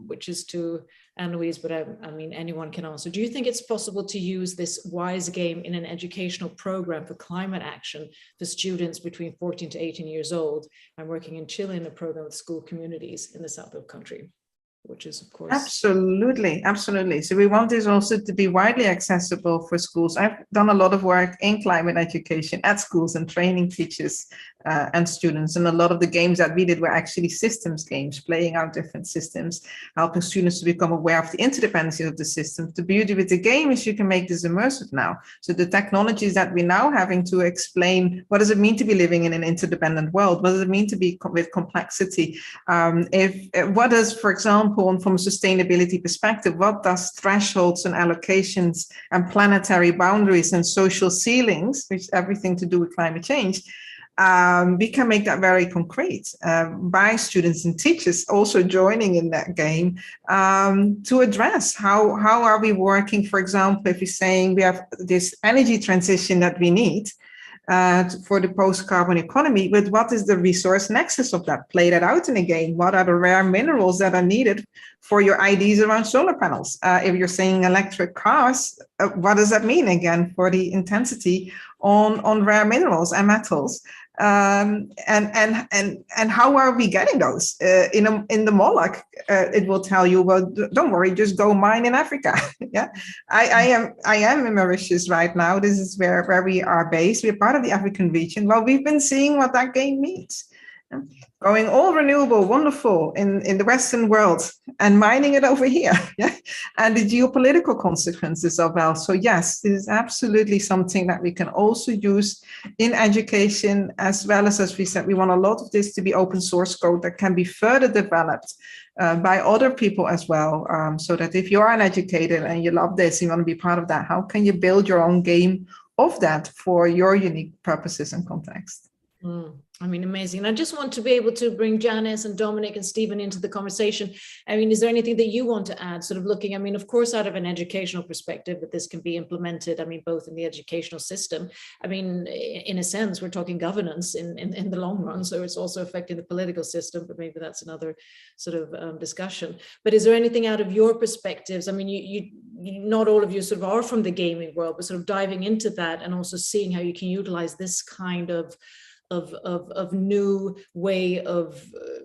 which is to Anneloes, but I mean anyone can answer. Do you think it's possible to use this WISE game in an educational program for climate action for students between 14 to 18 years old? I'm working in Chile in a program with school communities in the south of the country, which is, of course. Absolutely. So we want this also to be widely accessible for schools. I've done a lot of work in climate education at schools and training teachers and students. And a lot of the games that we did were actually systems games, playing out different systems, helping students to become aware of the interdependency of the system. The beauty with the game is you can make this immersive now. So the technologies that we're now having to explain, what does it mean to be living in an interdependent world? What does it mean to be with complexity? What does, for example, from a sustainability perspective, what does thresholds and allocations and planetary boundaries and social ceilings, which everything to do with climate change, we can make that very concrete by students and teachers also joining in that game to address how are we working. For example, if we're saying we have this energy transition that we need for the post-carbon economy, but what is the resource nexus of that? Play that out in a game. What are the rare minerals that are needed for your ideas around solar panels? If you're saying electric cars, what does that mean again for the intensity on rare minerals and metals? And how are we getting those? In the Moloch, it will tell you, well, don't worry, just go mine in Africa. Yeah, I am in Mauritius right now. This is where we are based. We're part of the African region. Well, we've been seeing what that game means. Going all renewable, wonderful in the Western world, and mining it over here, yeah, and the geopolitical consequences of that. So yes, this is absolutely something that we can also use in education, as well as we said, we want a lot of this to be open source code that can be further developed by other people as well. So that if you are an educator and you love this, you want to be part of that, how can you build your own game of that for your unique purposes and context? I mean, amazing. And I just want to be able to bring Janice and Dominic and Stephen into the conversation. I mean, is there anything that you want to add, sort of looking, I mean, of course, out of an educational perspective, that this can be implemented, I mean, both in the educational system. I mean, in a sense, we're talking governance in the long run. So it's also affecting the political system, but maybe that's another sort of discussion. But is there anything out of your perspectives? I mean, you not all of you sort of are from the gaming world, but sort of diving into that and also seeing how you can utilize this kind of new way of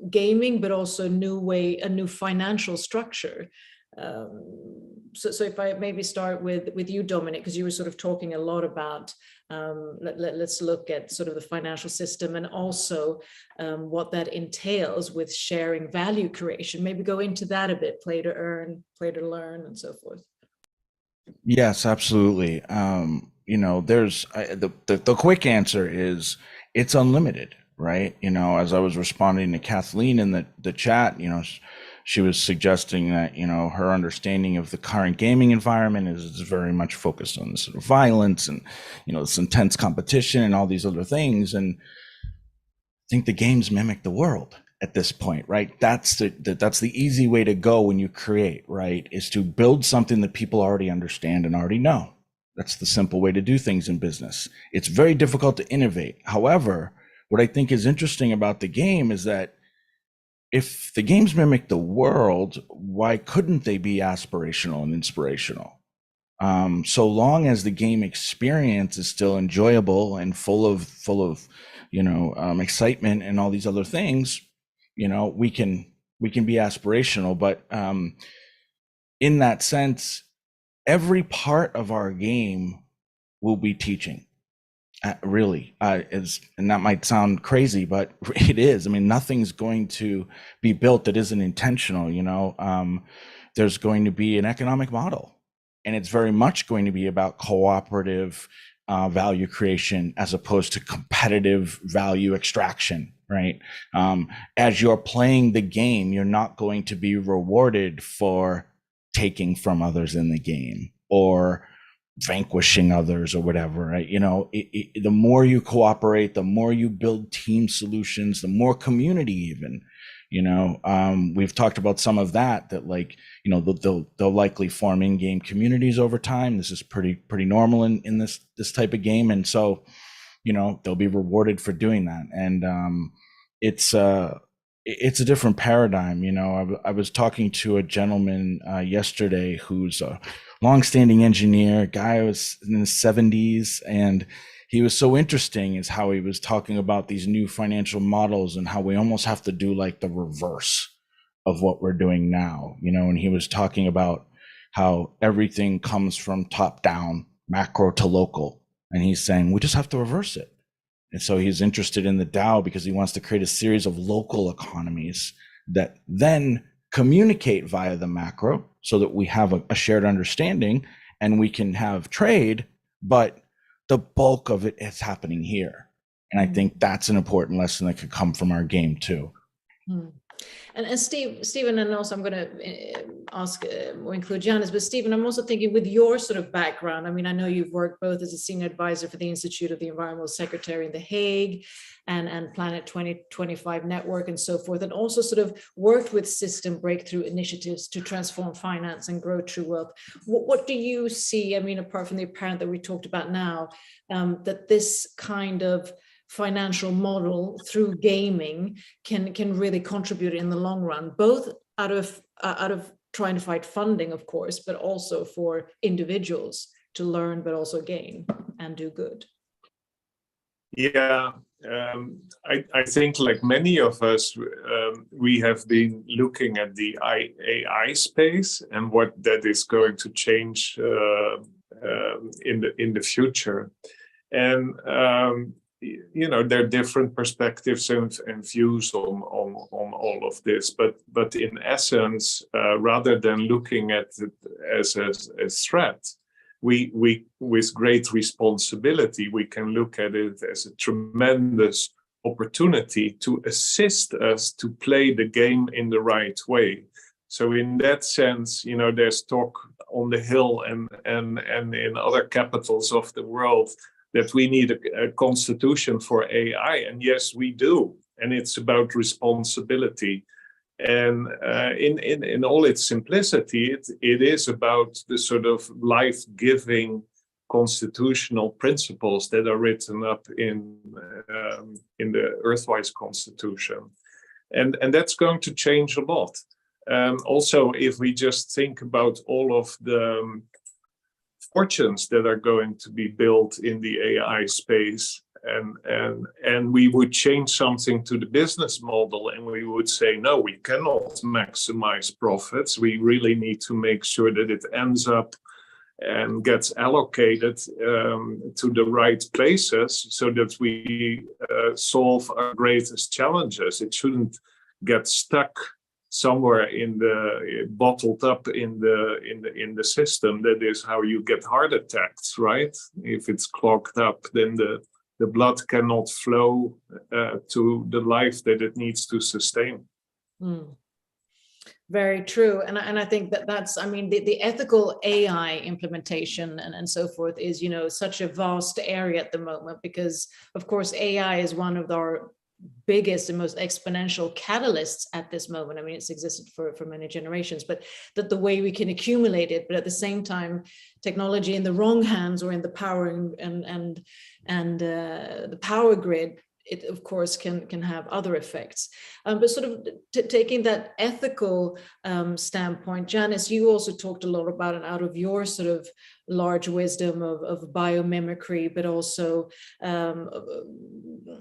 gaming, but also a new financial structure. So if I maybe start with you, Dominic, because you were sort of talking a lot about, let's look at sort of the financial system and also what that entails with sharing value creation. Maybe go into that a bit, play to earn, play to learn, and so forth. Yes, absolutely. You know, there's the quick answer is it's unlimited, right? You know, as I was responding to Kathleen in the chat, you know, she was suggesting that, you know, her understanding of the current gaming environment is very much focused on this sort of violence and, you know, this intense competition and all these other things. And I think the games mimic the world at this point, right? That's the easy way to go when you create, right? Is to build something that people already understand and already know. That's the simple way to do things in business. It's very difficult to innovate. However, what I think is interesting about the game is that if the games mimic the world, why couldn't they be aspirational and inspirational? So long as the game experience is still enjoyable and full of you know, excitement and all these other things, you know, we can be aspirational. But in that sense, every part of our game will be teaching, really. And that might sound crazy, but it is. I mean, nothing's going to be built that isn't intentional, you know. There's going to be an economic model, and it's very much going to be about cooperative value creation as opposed to competitive value extraction, right? As you're playing the game, you're not going to be rewarded for taking from others in the game or vanquishing others or whatever, right? You know, the more you cooperate, the more you build team solutions, the more community even, you know. We've talked about some of that like, you know, they'll likely form in-game communities over time. This is pretty normal in this type of game. And so, you know, they'll be rewarded for doing that. And it's a different paradigm. You know, I was talking to a gentleman yesterday who's a longstanding engineer, guy who was in his 70s, and he was so interesting is how he was talking about these new financial models and how we almost have to do like the reverse of what we're doing now, you know. And he was talking about how everything comes from top down, macro to local, and he's saying we just have to reverse it. And so he's interested in the DAO because he wants to create a series of local economies that then communicate via the macro so that we have a shared understanding and we can have trade, but the bulk of it is happening here. And I think that's an important lesson that could come from our game too. And Stephen, and also I'm going to ask or include Janice, but Stephen, I'm also thinking with your sort of background, I mean, I know you've worked both as a senior advisor for the Institute of the Environmental Secretary in The Hague and Planet 2025 Network and so forth, and also sort of worked with system breakthrough initiatives to transform finance and grow true wealth. What do you see, I mean, apart from the apparent that we talked about now, that this kind of financial model through gaming can really contribute in the long run, both out of trying to find funding, of course, but also for individuals to learn, but also gain and do good? Yeah, I think like many of us, we have been looking at the AI space and what that is going to change in the future. And you know, there are different perspectives and views on all of this, but in essence, rather than looking at it as a threat, we with great responsibility, we can look at it as a tremendous opportunity to assist us to play the game in the right way. So in that sense, you know, there's talk on the Hill and in other capitals of the world that we need a constitution for AI. And yes, we do. And it's about responsibility. And in all its simplicity, it is about the sort of life-giving constitutional principles that are written up in the EARTHwise Constitution. And that's going to change a lot. Also, if we just think about all of the fortunes that are going to be built in the AI space, and we would change something to the business model, and we would say, no, we cannot maximize profits. We really need to make sure that it ends up and gets allocated to the right places so that we solve our greatest challenges. It shouldn't get stuck somewhere bottled up in the system. That is how you get heart attacks, right? If it's clogged up, then the blood cannot flow to the life that it needs to sustain. Very true. And I think that's, I mean, the ethical AI implementation and so forth is, you know, such a vast area at the moment, because of course, AI is one of our biggest and most exponential catalysts at this moment. I mean, it's existed for many generations, but that the way we can accumulate it, but at the same time, technology in the wrong hands or in the power and the power grid, it of course can have other effects. But sort of taking that ethical standpoint, Janice, you also talked a lot about it out of your sort of large wisdom of biomimicry, but also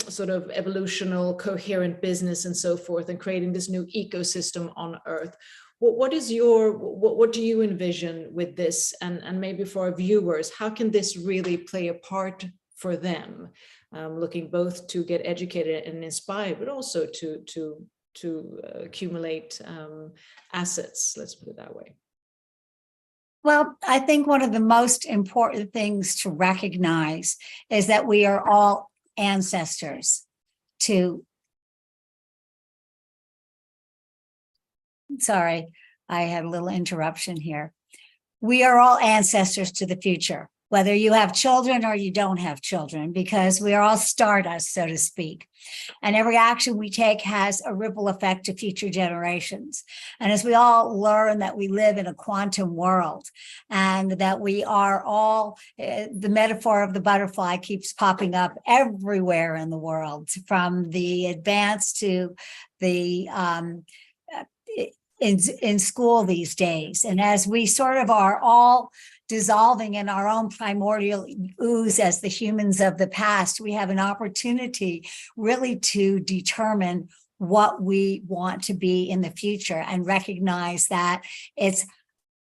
sort of evolutional coherent business and so forth, and creating this new ecosystem on Earth. What do you envision with this? And maybe for our viewers, how can this really play a part for them? Looking both to get educated and inspired, but also to accumulate assets, let's put it that way. Well, I think one of the most important things to recognize is that we are all ancestors to, sorry, I had a little interruption here. We are all ancestors to the future, whether you have children or you don't have children, because we are all stardust, so to speak. And every action we take has a ripple effect to future generations. And as we all learn that we live in a quantum world and that we are all, the metaphor of the butterfly keeps popping up everywhere in the world, from the advanced to the in school these days. And as we sort of are all dissolving in our own primordial ooze as the humans of the past, we have an opportunity really to determine what we want to be in the future and recognize that it's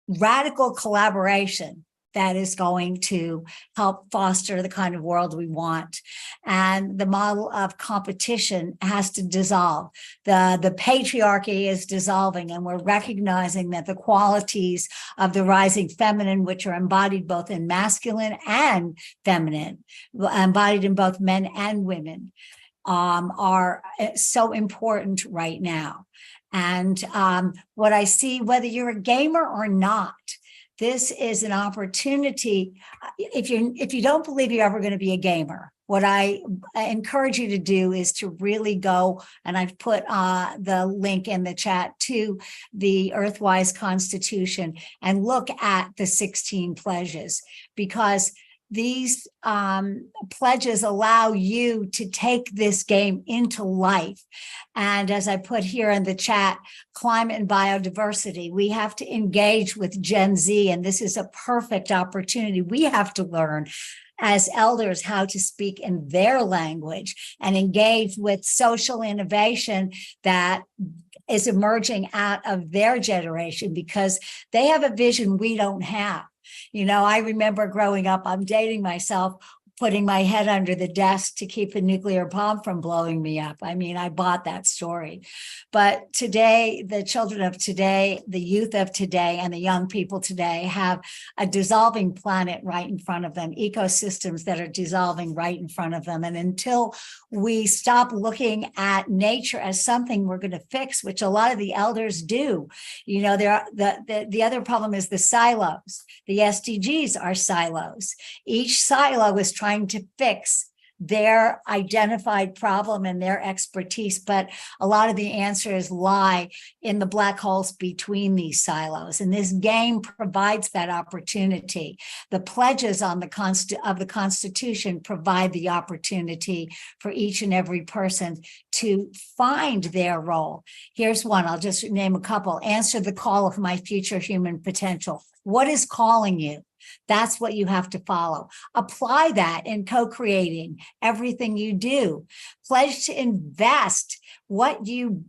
radical collaboration that is going to help foster the kind of world we want. And the model of competition has to dissolve. The patriarchy is dissolving, and we're recognizing that the qualities of the rising feminine, which are embodied both in masculine and feminine, embodied in both men and women, are so important right now. And what I see, whether you're a gamer or not, this is an opportunity. If you don't believe you're ever going to be a gamer, what I encourage you to do is to really go, and I've put the link in the chat to the EARTHwise Constitution, and look at the 16 pledges, because these pledges allow you to take this game into life. And as I put here in the chat, climate and biodiversity, we have to engage with Gen Z, and this is a perfect opportunity. We have to learn as elders how to speak in their language and engage with social innovation that is emerging out of their generation, because they have a vision we don't have. You know, I remember growing up, I'm dating myself, putting my head under the desk to keep a nuclear bomb from blowing me up. I mean, I bought that story. But today, the children of today, the youth of today, and the young people today have a dissolving planet right in front of them, ecosystems that are dissolving right in front of them. And until we stop looking at nature as something we're going to fix, which a lot of the elders do, you know, the other problem is the silos. The SDGs are silos. Each silo is trying to fix their identified problem and their expertise, but a lot of the answers lie in the black holes between these silos, and this game provides that opportunity. The pledges on the Constitution provide the opportunity for each and every person to find their role. Here's one, I'll just name a couple. Answer the call of my future human potential. What is calling you? That's what you have to follow. Apply that in co-creating everything you do. Pledge to invest what you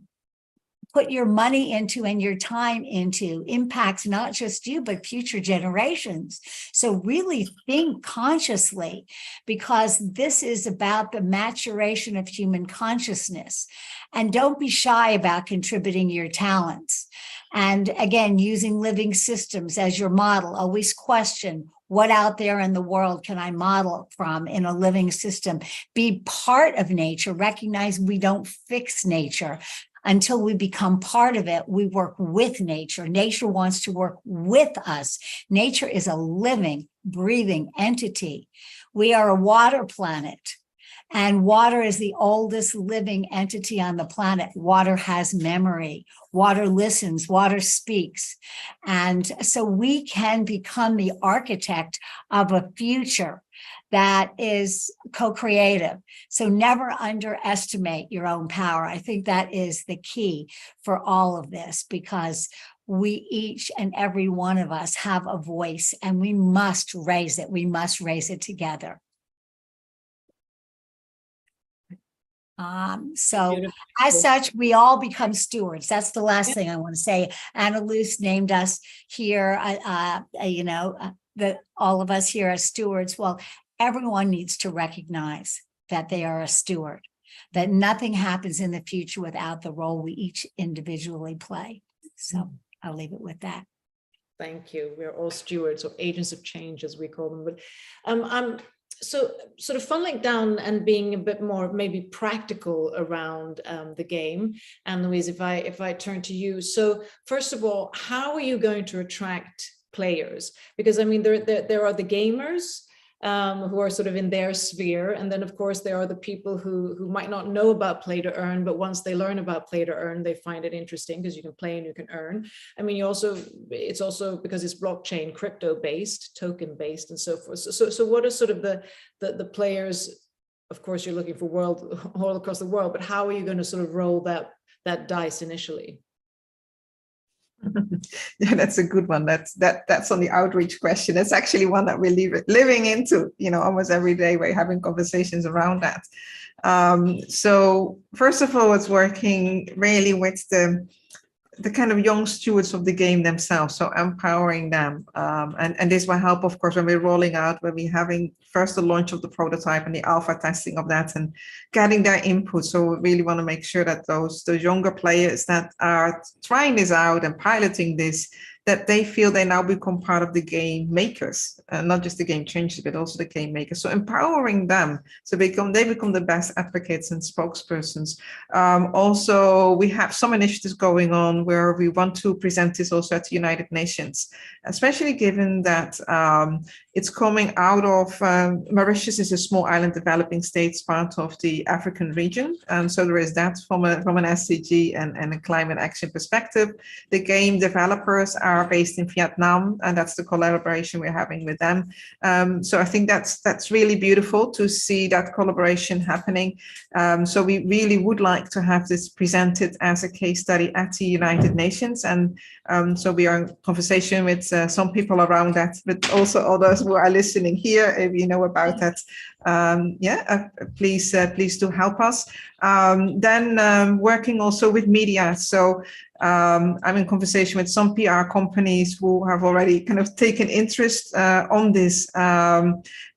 put your money into and your time into impacts not just you, but future generations. So really think consciously, because this is about the maturation of human consciousness. And don't be shy about contributing your talents. And again, using living systems as your model. Always question, what out there in the world can I model from in a living system? Be part of nature. Recognize we don't fix nature. Until we become part of it, we work with nature. Nature wants to work with us. Nature is a living, breathing entity. We are a water planet. And water is the oldest living entity on the planet. Water has memory. Water listens. Water speaks. And so we can become the architect of a future that is co-creative. So never underestimate your own power. I think that is the key for all of this, because we each and every one of us have a voice, and we must raise it. We must raise it together. So Beautiful. As such, we all become stewards. That's the last thing I want to say. Anneloes named us here, that all of us here are stewards. Well, everyone needs to recognize that they are a steward, that nothing happens in the future without the role we each individually play. So I'll leave it with that. Thank you. We're all stewards, or agents of change, as we call them. But I'm so sort of funneling down and being a bit more maybe practical around the game. And Louise, if I turn to you, so first of all, how are you going to attract players? Because I mean, there are the gamers who are sort of in their sphere, and then of course there are the people who might not know about play to earn, but once they learn about play to earn, they find it interesting because you can play and you can earn. I mean, it's also because it's blockchain, crypto based, token based, and so forth. So what are sort of the players? Of course, you're looking for all across the world, but how are you going to sort of roll that dice initially? Yeah, that's a good one. That's on the outreach question. It's actually one that we're living into, almost every day. We're having conversations around that. So first of all, it's working really with the kind of young stewards of the game themselves, so empowering them. And this will help, of course, when we're rolling out, when we're having first the launch of the prototype and the alpha testing of that and getting their input. So we really want to make sure that those younger players that are trying this out and piloting this, that they feel they now become part of the game makers, not just the game changers, but also the game makers. So empowering them, so they become the best advocates and spokespersons. Also, we have some initiatives going on where we want to present this also at the United Nations, especially given that it's coming out of, Mauritius is a small island developing state, part of the African region. So there is that from an SDG and a climate action perspective. The game developers are based in Vietnam, and that's the collaboration we're having with them. So I think that's really beautiful to see that collaboration happening. So we really would like to have this presented as a case study at the United Nations. And so we are in conversation with some people around that, but also others who are listening here. If you know about that, please do help us. Then working also with media. So I'm in conversation with some PR companies who have already kind of taken interest on this,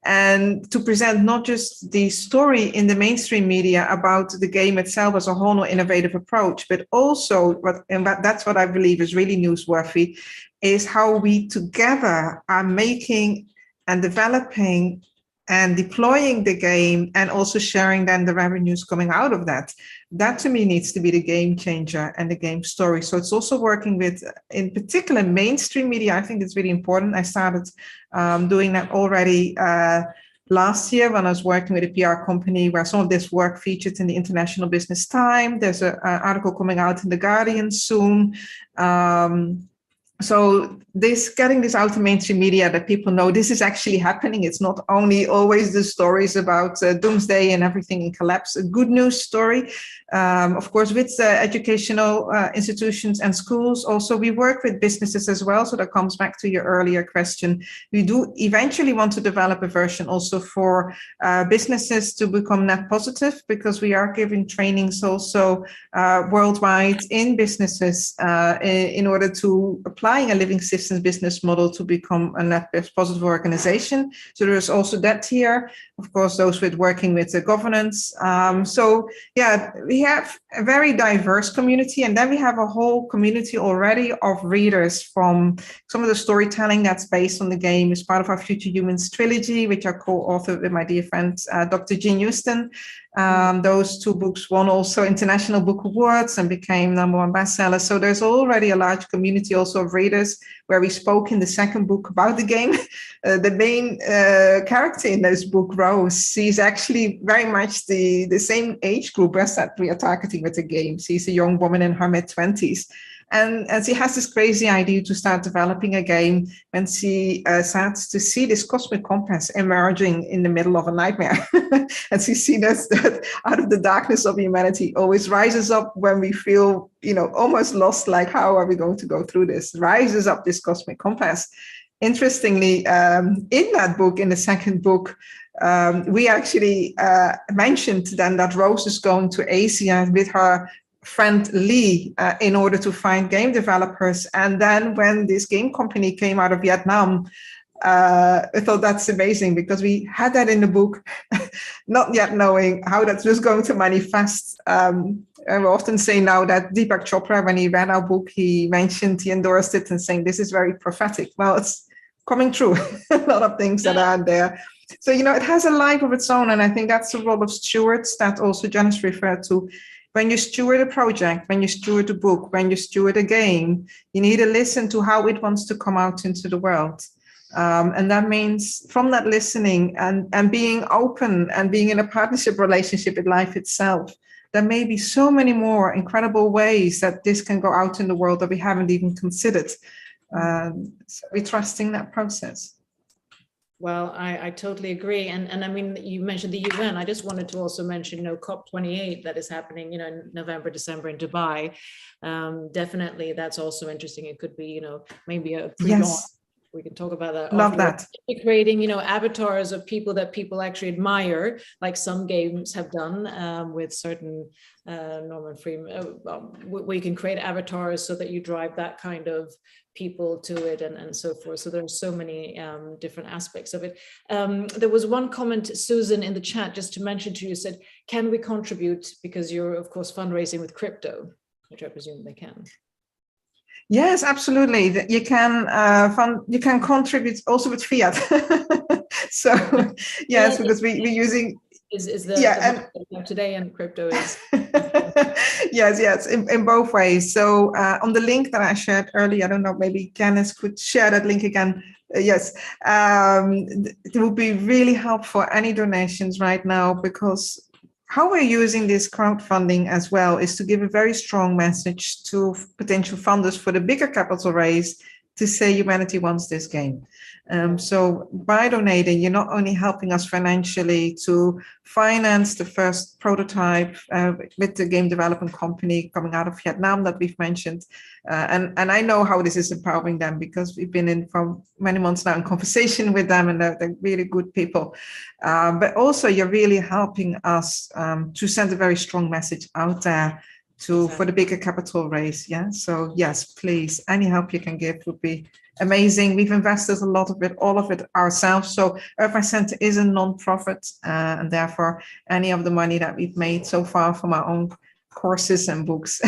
and to present not just the story in the mainstream media about the game itself as a whole innovative approach, but also that's what I believe is really newsworthy, is how we together are making and developing and deploying the game, and also sharing then the revenues coming out of that. That to me needs to be the game changer and the game story. So it's also working with, in particular, mainstream media. I think it's really important. I started doing that already last year when I was working with a PR company where some of this work featured in the International Business Times. There's an article coming out in The Guardian soon. So getting this out to mainstream media, that people know this is actually happening. It's not only always the stories about doomsday and everything in collapse. A good news story, of course, with educational institutions and schools. Also, we work with businesses as well. So that comes back to your earlier question. We do eventually want to develop a version also for businesses to become net positive, because we are giving trainings also worldwide in businesses in order to apply a living systems business model to become a net positive organization. So there's also that here, of course, those with working with the governance. So yeah, we have a very diverse community, and then we have a whole community already of readers from some of the storytelling that's based on the game as part of our Future Humans Trilogy, which I co-authored with my dear friend, Dr. Jean Houston. Those two books won also International Book Awards and became #1 bestsellers. So there's already a large community also of readers, where we spoke in the second book about the game. The main character in this book, Rose, she's actually very much the same age group as that we are targeting with the game. She's a young woman in her mid-20s. And she has this crazy idea to start developing a game when she starts to see this cosmic compass emerging in the middle of a nightmare. And she sees that out of the darkness of humanity always rises up when we feel, almost lost, like how are we going to go through this? Rises up this cosmic compass. Interestingly, in that book, in the second book, we actually mentioned then that Rose is going to Asia with her friend Lee in order to find game developers. And then when this game company came out of Vietnam, I thought that's amazing, because we had that in the book, not yet knowing how that was going to manifest. I often say now that Deepak Chopra, when he read our book, he endorsed it and saying, this is very prophetic. Well, it's coming true. A lot of things that are there. So, it has a life of its own. And I think that's the role of stewards that also Janice referred to. When you steward a project, when you steward a book, when you steward a game, you need to listen to how it wants to come out into the world. And that means from that listening and being open and being in a partnership relationship with life itself, there may be so many more incredible ways that this can go out in the world that we haven't even considered. So we're trusting that process. Well, I totally agree. And I mean, you mentioned the UN. I just wanted to also mention, COP28 that is happening, in November, December in Dubai. Definitely, that's also interesting. It could be, maybe a pre-launch. Yes. we can talk about that. Love afterwards. that. Creating, avatars of people that people actually admire, like some games have done with certain Norman Freeman, where you can create avatars so that you drive that kind of people to it and so forth. So there's so many different aspects of it. There was one comment, Susan, in the chat, just to mention to you, said, can we contribute? Because you're, of course, fundraising with crypto, which I presume they can. Yes, absolutely. You can you can contribute also with fiat. So yes, because we're using is the today, and crypto is yes, in both ways. So on the link that I shared earlier, I don't know, maybe Janice could share that link again. Yes, it would be really helpful, any donations right now, because how we're using this crowdfunding as well is to give a very strong message to potential funders for the bigger capital raise to say humanity wants this game. So by donating, you're not only helping us financially to finance the first prototype with the game development company coming out of Vietnam that we've mentioned. And I know how this is empowering them, because we've been in for many months now in conversation with them, and they're really good people. But also you're really helping us to send a very strong message out there for the bigger capital raise. Yeah. So yes, please, any help you can give would be amazing. We've invested a lot of it, all of it ourselves. So EARTHwise Center is a non-profit, and therefore any of the money that we've made so far from our own courses and books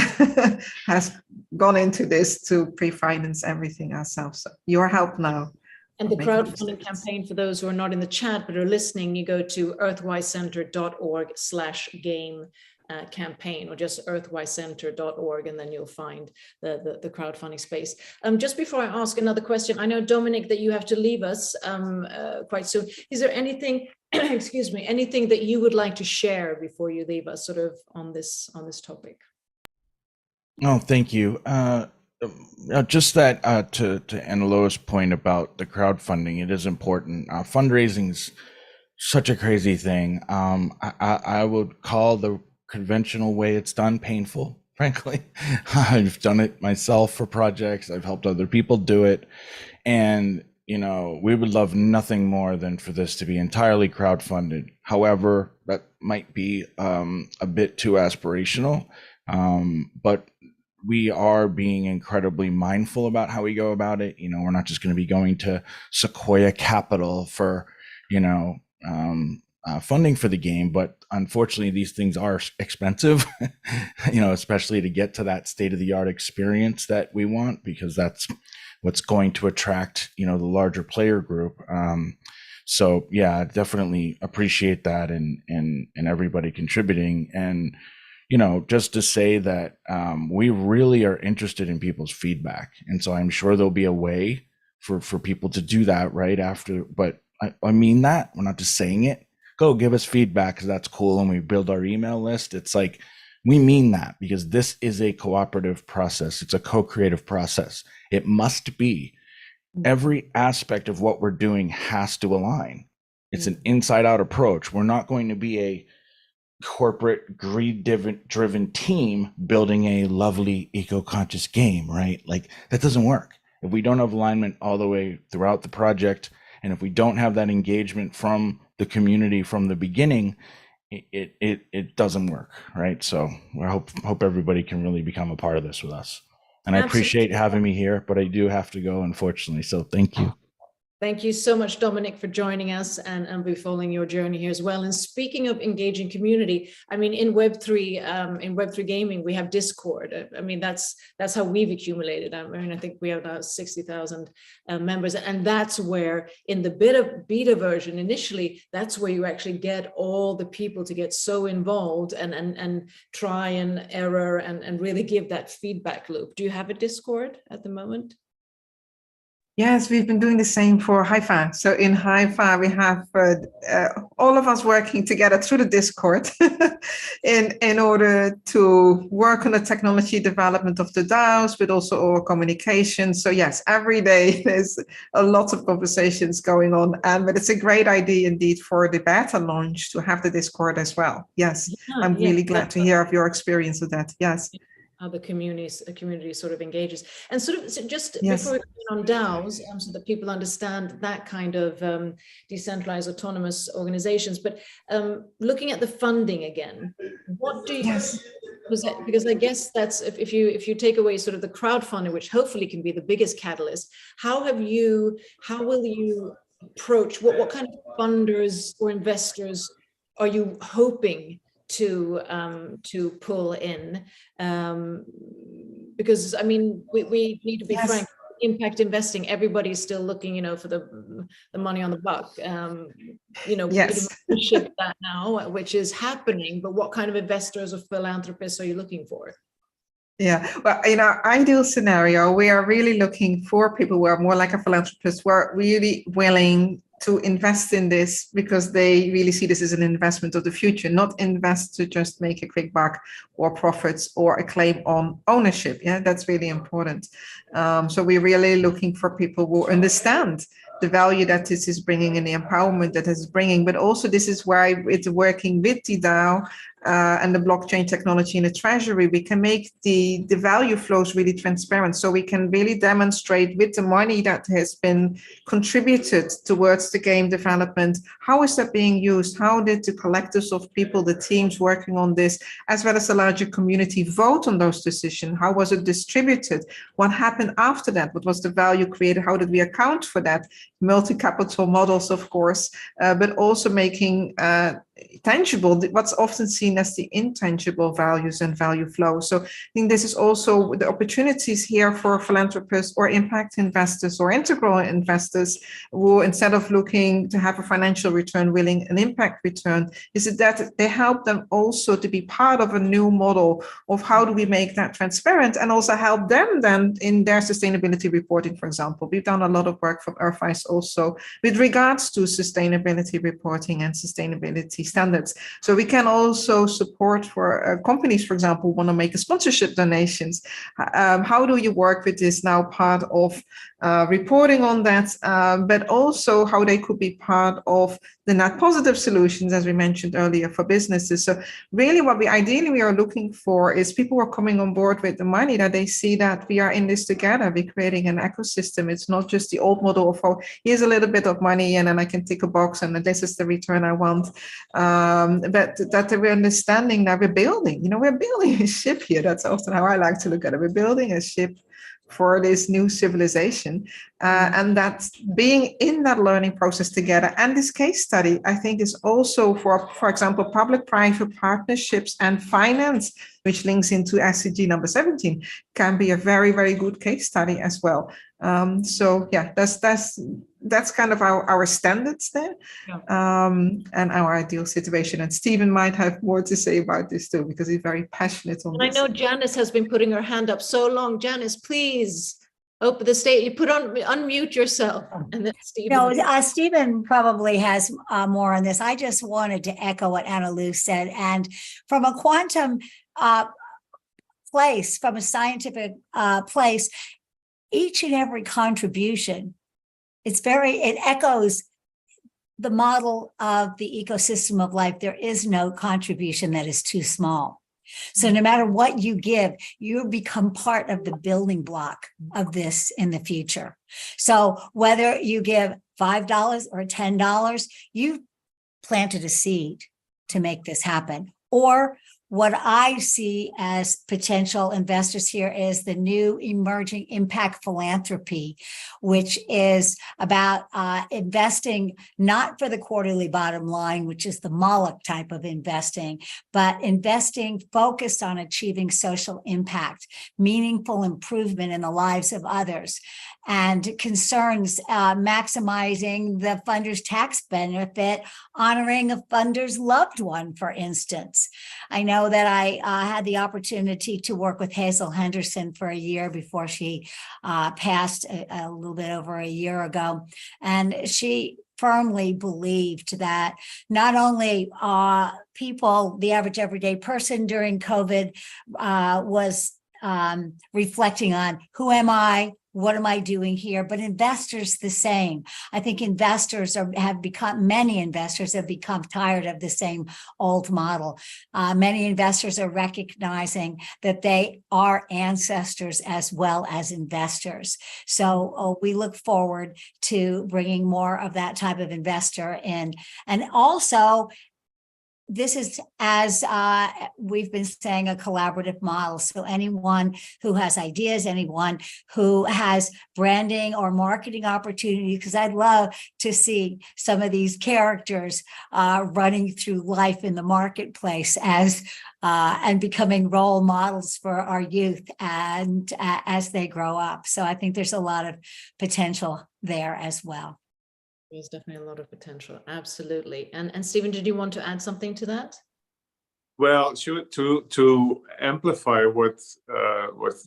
has gone into this to pre-finance everything ourselves. So your help now. And the crowdfunding campaign, for those who are not in the chat but are listening, you go to earthwisecenter.org/game campaign, or just earthwisecenter.org, and then you'll find the crowdfunding space. Just before I ask another question, I know, Dominic, that you have to leave us quite soon. Is there anything, excuse me, anything that you would like to share before you leave us, sort of on this topic? Oh, thank you. Just that to Anneloes' point about the crowdfunding, it is important. Fundraising is such a crazy thing. I would call the conventional way it's done painful, frankly. I've done it myself for projects. I've helped other people do it. And, we would love nothing more than for this to be entirely crowdfunded. However, that might be a bit too aspirational. But we are being incredibly mindful about how we go about it. We're not just going to be going to Sequoia Capital for, funding for the game, but unfortunately these things are expensive, especially to get to that state-of-the-art experience that we want, because that's what's going to attract, the larger player group. So yeah, definitely appreciate that and everybody contributing. And, just to say that we really are interested in people's feedback. And so I'm sure there'll be a way for people to do that right after, but I mean that, we're not just saying it. Go give us feedback, because that's cool. And we build our email list. It's like, we mean that, because this is a cooperative process. It's a co-creative process. It must be. Every aspect of what we're doing has to align. It's an inside out approach. We're not going to be a corporate greed driven team building a lovely eco-conscious game, right? Like, that doesn't work. If we don't have alignment all the way throughout the project, and if we don't have that engagement from the community from the beginning, it doesn't work, right? So I hope everybody can really become a part of this with us. And I appreciate having me here, but I do have to go, unfortunately. So thank you. Thank you so much, Dominic, for joining us, and be following your journey here as well. And speaking of engaging community, I mean, in Web3 gaming, we have Discord. I mean, that's how we've accumulated. I mean, I think we have now 60,000 members, and that's where, in the beta version initially, that's where you actually get all the people to get so involved and try and error and really give that feedback loop. Do you have a Discord at the moment? Yes, we've been doing the same for Haifa. So in Haifa, we have all of us working together through the Discord in order to work on the technology development of the DAOs, but also our communication. So yes, every day there's a lot of conversations going on, but it's a great idea indeed for the beta launch to have the Discord as well. Yes, I'm really glad to hear of your experience with that. Yes. the community sort of engages. And sort of, so just Yes. before we go on DAOs, so that people understand that kind of decentralized autonomous organizations, but looking at the funding again, what do you, Yes. because I guess that's, if you take away sort of the crowdfunding, which hopefully can be the biggest catalyst, how will you approach, what kind of funders or investors are you hoping to pull in? Because I mean, we need to be Yes. frank. Impact investing, everybody's still looking, for the money on the buck. We Yes. need to shift that now, which is happening. But what kind of investors or philanthropists are you looking for? Yeah, well, in our ideal scenario, we are really looking for people who are more like a philanthropist, who are really willing to invest in this because they really see this as an investment of the future, not invest to just make a quick buck or profits or a claim on ownership. Yeah, that's really important. So we're really looking for people who understand the value that this is bringing and the empowerment that is bringing, but also this is why it's working with the DAO and the blockchain technology in the treasury, we can make the value flows really transparent. So we can really demonstrate with the money that has been contributed towards the game development, how is that being used? How did the collectives of people, the teams working on this, as well as the larger community vote on those decisions? How was it distributed? What happened after that? What was the value created? How did we account for that? Multi-capital models, of course, but also making tangible what's often seen as the intangible values and value flow. So I think this is also the opportunities here for philanthropists or impact investors or integral investors who, instead of looking to have a financial return, willing an impact return, is that they help them also to be part of a new model of how do we make that transparent, and also help them then in their sustainability reporting, for example. We've done a lot of work from EARTHwise also with regards to sustainability reporting and sustainability standards. So we can also support for companies, for example, who want to make a sponsorship donations. How do you work with this now part of reporting on that, but also how they could be part of the net positive solutions, as we mentioned earlier, for businesses. So really what we ideally are looking for is people who are coming on board with the money, that they see that we are in this together, we're creating an ecosystem. It's not just the old model of, oh, here's a little bit of money and then I can tick a box and this is the return I want. But that we're understanding that we're building a ship here. That's often how I like to look at it. We're building a ship for this new civilization, and that being in that learning process together. And this case study, I think, is also for example, public-private partnerships and finance, which links into SDG number 17, can be a very, very good case study as well. So yeah, that's kind of our standards there, and our ideal situation. And Stephen might have more to say about this too, because he's very passionate on this. I know Janice has been putting her hand up so long. Janice, please open the stage. You unmute yourself, and then Stephen. No, Stephen probably has more on this. I just wanted to echo what Anneloes said, and from a quantum place, from a scientific place, each and every contribution, it echoes the model of the ecosystem of life. There is no contribution that is too small. So no matter what you give, you become part of the building block of this in the future. So whether you give $5 or $10, you planted a seed to make this happen. Or what I see as potential investors here is the new emerging impact philanthropy, which is about investing not for the quarterly bottom line, which is the Moloch type of investing, but investing focused on achieving social impact, meaningful improvement in the lives of others, and concerns maximizing the funder's tax benefit, honoring a funder's loved one, for instance. I know that I had the opportunity to work with Hazel Henderson for a year before she passed a little bit over a year ago. And she firmly believed that not only people, the average everyday person during COVID was reflecting on who am I? What am I doing here? But investors the same. I think many investors have become tired of the same old model. Many investors are recognizing that they are ancestors as well as investors. So we look forward to bringing more of that type of investor in. And also, this is, as we've been saying, a collaborative model. So anyone who has ideas, anyone who has branding or marketing opportunities, because I'd love to see some of these characters running through life in the marketplace and becoming role models for our youth and as they grow up. So I think there's a lot of potential there as well. There's definitely a lot of potential. Absolutely. And Stephen, did you want to add something to that? Well, to amplify what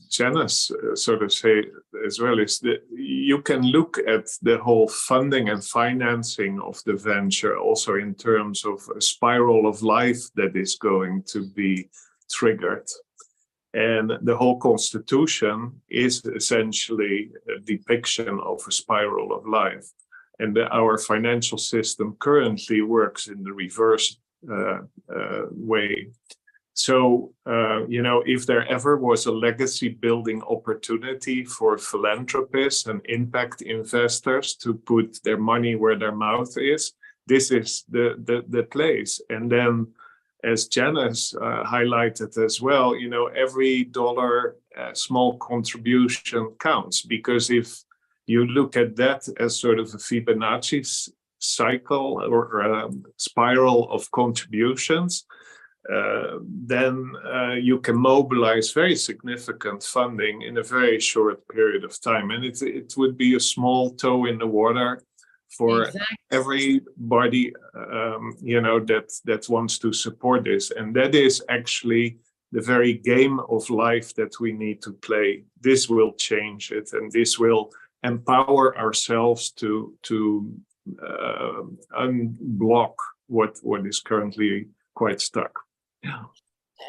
Janice sort of say as well, is that you can look at the whole funding and financing of the venture also in terms of a spiral of life that is going to be triggered. And the whole Constitution is essentially a depiction of a spiral of life. And our financial system currently works in the reverse way. So, if there ever was a legacy building opportunity for philanthropists and impact investors to put their money where their mouth is, this is the place. And then, as Janice highlighted as well, every dollar small contribution counts, because if you look at that as sort of a Fibonacci cycle or spiral of contributions, then you can mobilize very significant funding in a very short period of time. And it would be a small toe in the water for everybody, that wants to support this. And that is actually the very game of life that we need to play. This will change it, and this will empower ourselves to unblock what is currently quite stuck. Yeah,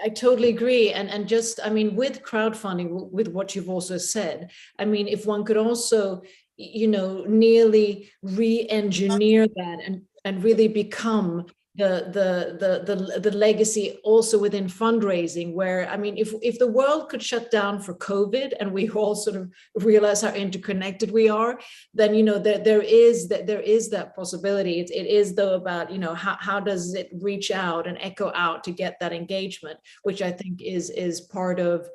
I totally agree. And just, with crowdfunding, with what you've also said, if one could also, nearly re-engineer that and really become the legacy also within fundraising, where if the world could shut down for COVID and we all sort of realize how interconnected we are, then there is that possibility. It is though about how does it reach out and echo out to get that engagement, which I think is part of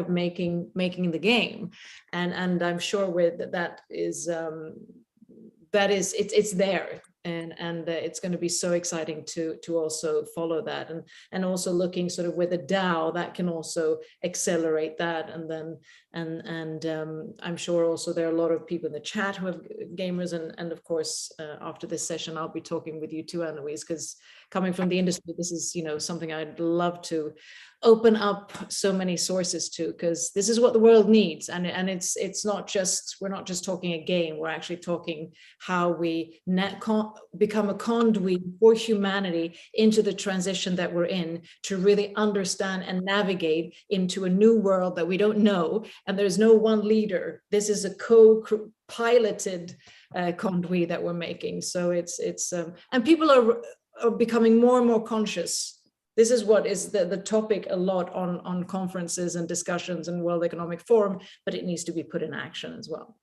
making the game, and I'm sure with that is it's there. And it's going to be so exciting to also follow that, and also looking sort of with a DAO that can also accelerate that. And then I'm sure also there are a lot of people in the chat who have gamers, and of course after this session I'll be talking with you too, Anneloes, because coming from the industry, this is something I'd love to open up so many sources to, because this is what the world needs. And it's not just, we're not just talking a game, we're actually talking how we become a conduit for humanity into the transition that we're in, to really understand and navigate into a new world that we don't know, and there's no one leader. This is a co-piloted conduit that we're making. So it's and people are becoming more and more conscious. This is what is the topic a lot on conferences and discussions and World Economic Forum, but it needs to be put in action as well.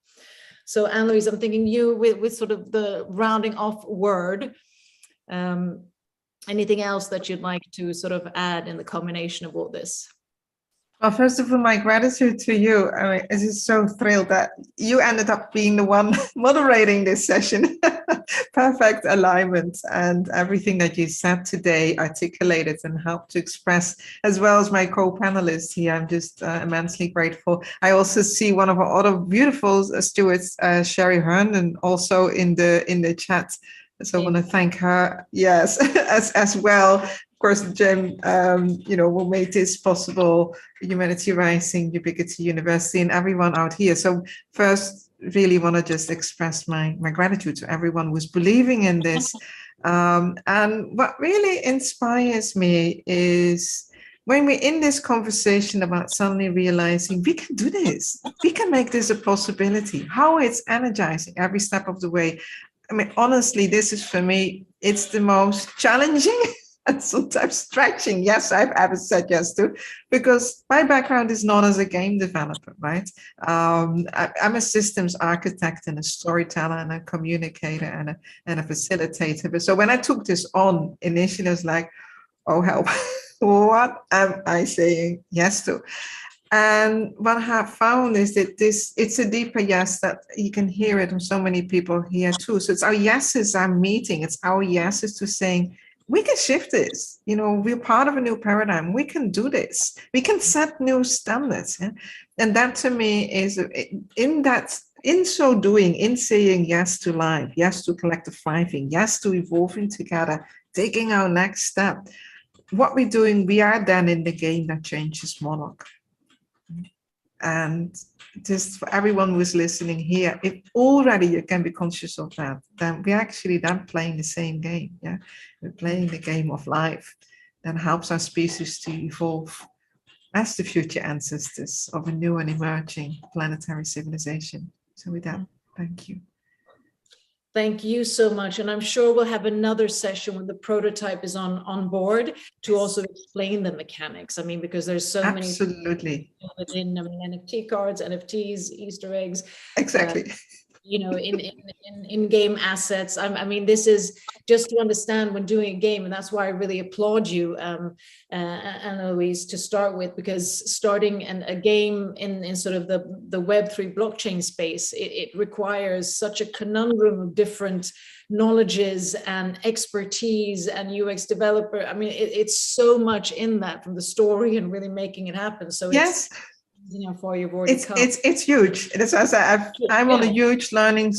So Anneloes, I'm thinking you with sort of the rounding off word, anything else that you'd like to sort of add in the combination of all this? Well, first of all, my gratitude to you. I'm just so thrilled that you ended up being the one moderating this session. Perfect alignment, and everything that you said today articulated and helped to express, as well as my co-panelists here. I'm just immensely grateful. I also see one of our other beautiful stewards, Sherry Hearn, and also in the chat. So I want to thank her, yes, as well. Of course, Jim, will make this possible, Humanity Rising, Ubiquity University, and everyone out here. So first, really want to just express my gratitude to everyone who's believing in this. And what really inspires me is when we're in this conversation about suddenly realizing we can do this, we can make this a possibility, how it's energizing every step of the way. I mean, honestly, this is for me, it's the most challenging and sometimes stretching yes I've ever said yes to, because my background is not as a game developer, right? I'm a systems architect and a storyteller and a communicator and a facilitator. But so when I took this on initially, I was like, oh help, what am I saying yes to? And what I have found is that it's a deeper yes, that you can hear it from so many people here too. So it's our yeses are meeting. It's our yeses to saying, we can shift this. You know, we're part of a new paradigm. We can do this. We can set new standards. Yeah? And that to me is in so doing, in saying yes to life, yes to collective thriving, yes to evolving together, taking our next step. What we're doing, we are then in the game that changes monarch. And just for everyone who's listening here, if already you can be conscious of that, then we're actually then playing the same game. Yeah, we're playing the game of life that helps our species to evolve as the future ancestors of a new and emerging planetary civilization. So with that, thank you. Thank you so much. And I'm sure we'll have another session when the prototype is on board to also explain the mechanics. I mean, because there's so many within, I mean, NFT cards, NFTs, Easter eggs. Exactly. You know, in game assets. I mean, this is just to understand when doing a game, and that's why I really applaud you, Anneloes, to start with, because starting a game in sort of the Web3 blockchain space, it requires such a conundrum of different knowledges and expertise and UX developer. I mean, it's so much in that, from the story and really making it happen. So yes. You know, for you've already come. It's huge. As I said, I'm on a huge learning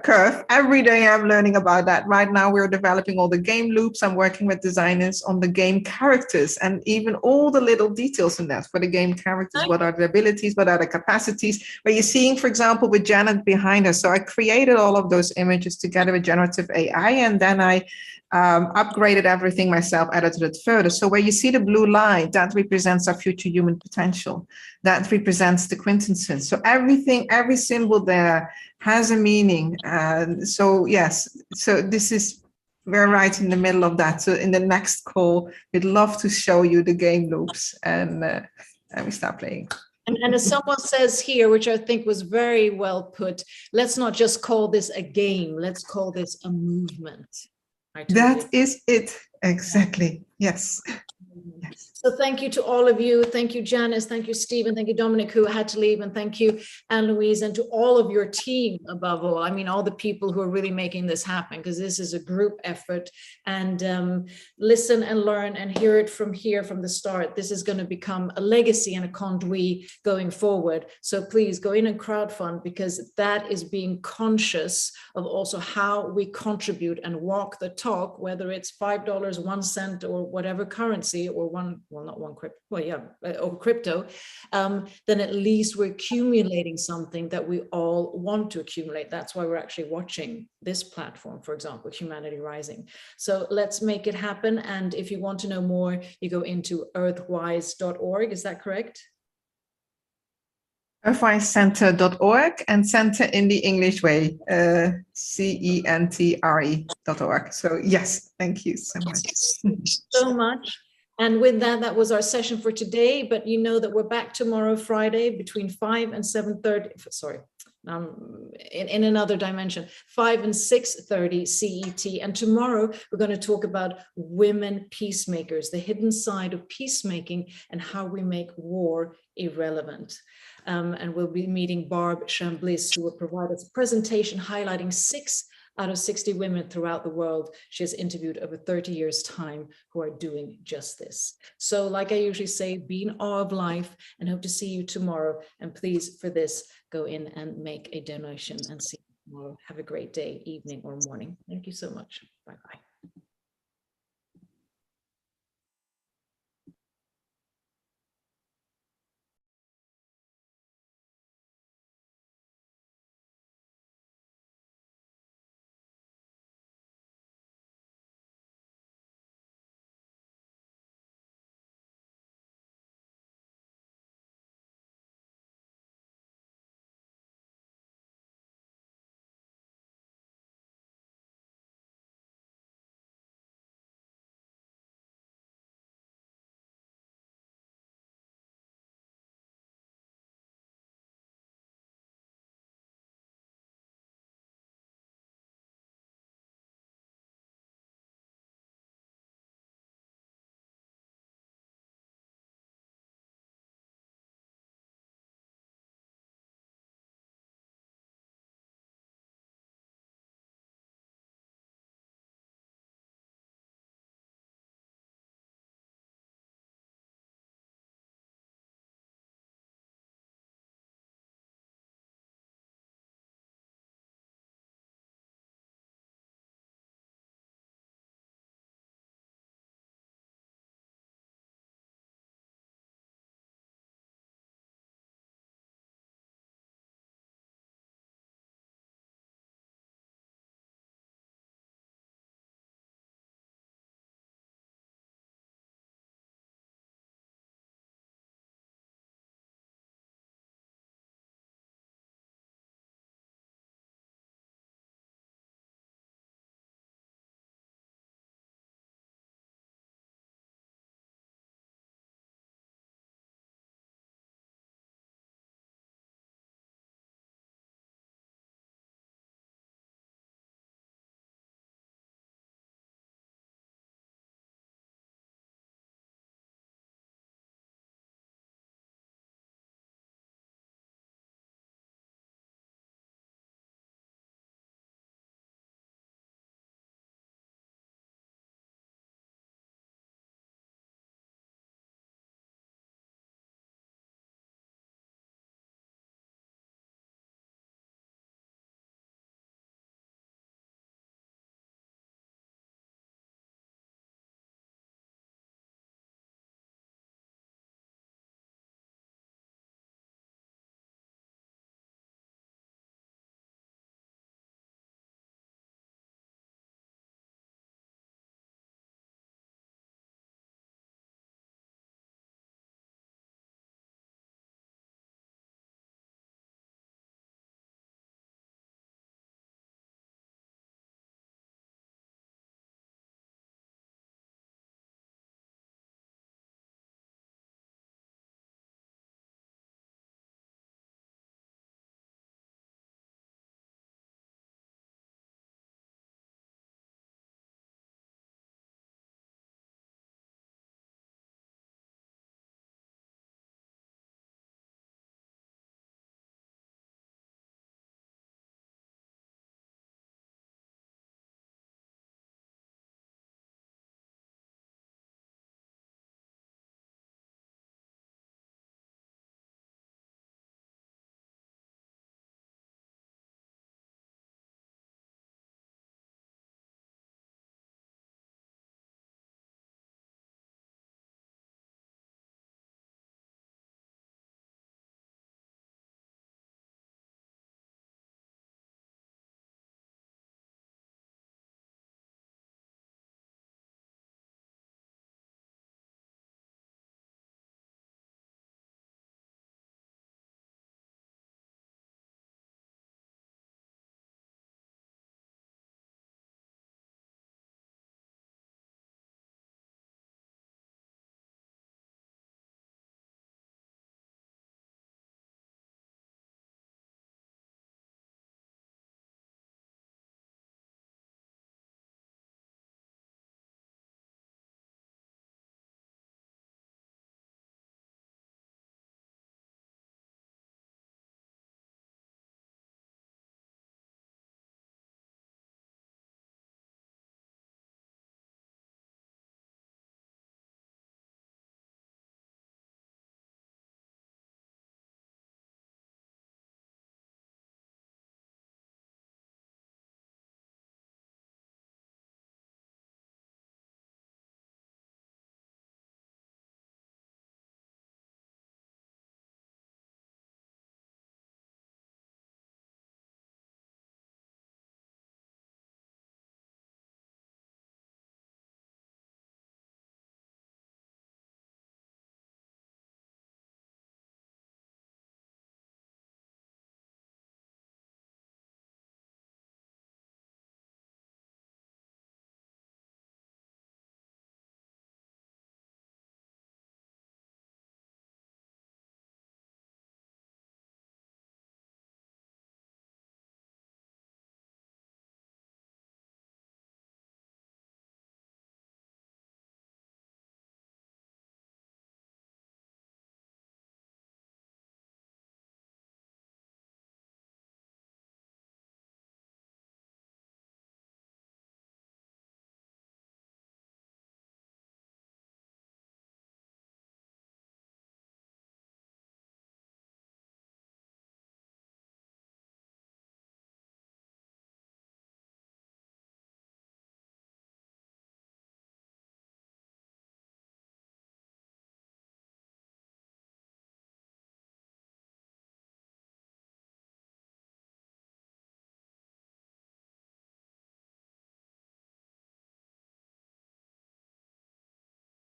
curve. Every day I'm learning about that. Right now we're developing all the game loops. I'm working with designers on the game characters and even all the little details in that for the game characters. What are the abilities? What are the capacities? Where you're seeing, for example, with Janet behind us. So I created all of those images together with generative AI, and then I upgraded everything myself, edited it further. So where you see the blue line, that represents our future human potential. That represents the quintessence. So everything, every symbol there has a meaning. So yes, so this is, we're right in the middle of that. So in the next call, we'd love to show you the game loops, and we start playing. And as someone says here, which I think was very well put, let's not just call this a game, let's call this a movement. That is it. Exactly. Yes. Yes. So thank you to all of you. Thank you, Janice. Thank you, Stephen. Thank you, Dominic, who had to leave. And thank you, Anneloes, and to all of your team above all. I mean, all the people who are really making this happen, because this is a group effort. And listen and learn and hear it from here from the start. This is going to become a legacy and a conduit going forward. So please go in and crowdfund, because that is being conscious of also how we contribute and walk the talk, whether it's $5, 1 cent, or whatever currency, or crypto, then at least we're accumulating something that we all want to accumulate. That's why we're actually watching this platform, for example, Humanity Rising. So let's make it happen. And if you want to know more, you go into EARTHwise.org. Is that correct? EARTHwiseCenter.org, and center in the English way, CENTRE.org. So yes, thank you so much. So much. And with that, that was our session for today. But you know that we're back tomorrow, Friday, between 5 and 7:30. Sorry, in another dimension, 5 and 6:30 CET. And tomorrow we're going to talk about women peacemakers, the hidden side of peacemaking and how we make war irrelevant. And we'll be meeting Barb Chamblis, who will provide us a presentation highlighting 6 out of 60 women throughout the world she has interviewed over 30 years' time who are doing just this. So like I usually say, be in awe of life, and hope to see you tomorrow. And please, for this, go in and make a donation, and see you tomorrow. Have a great day, evening, or morning. Thank you so much. Bye-bye.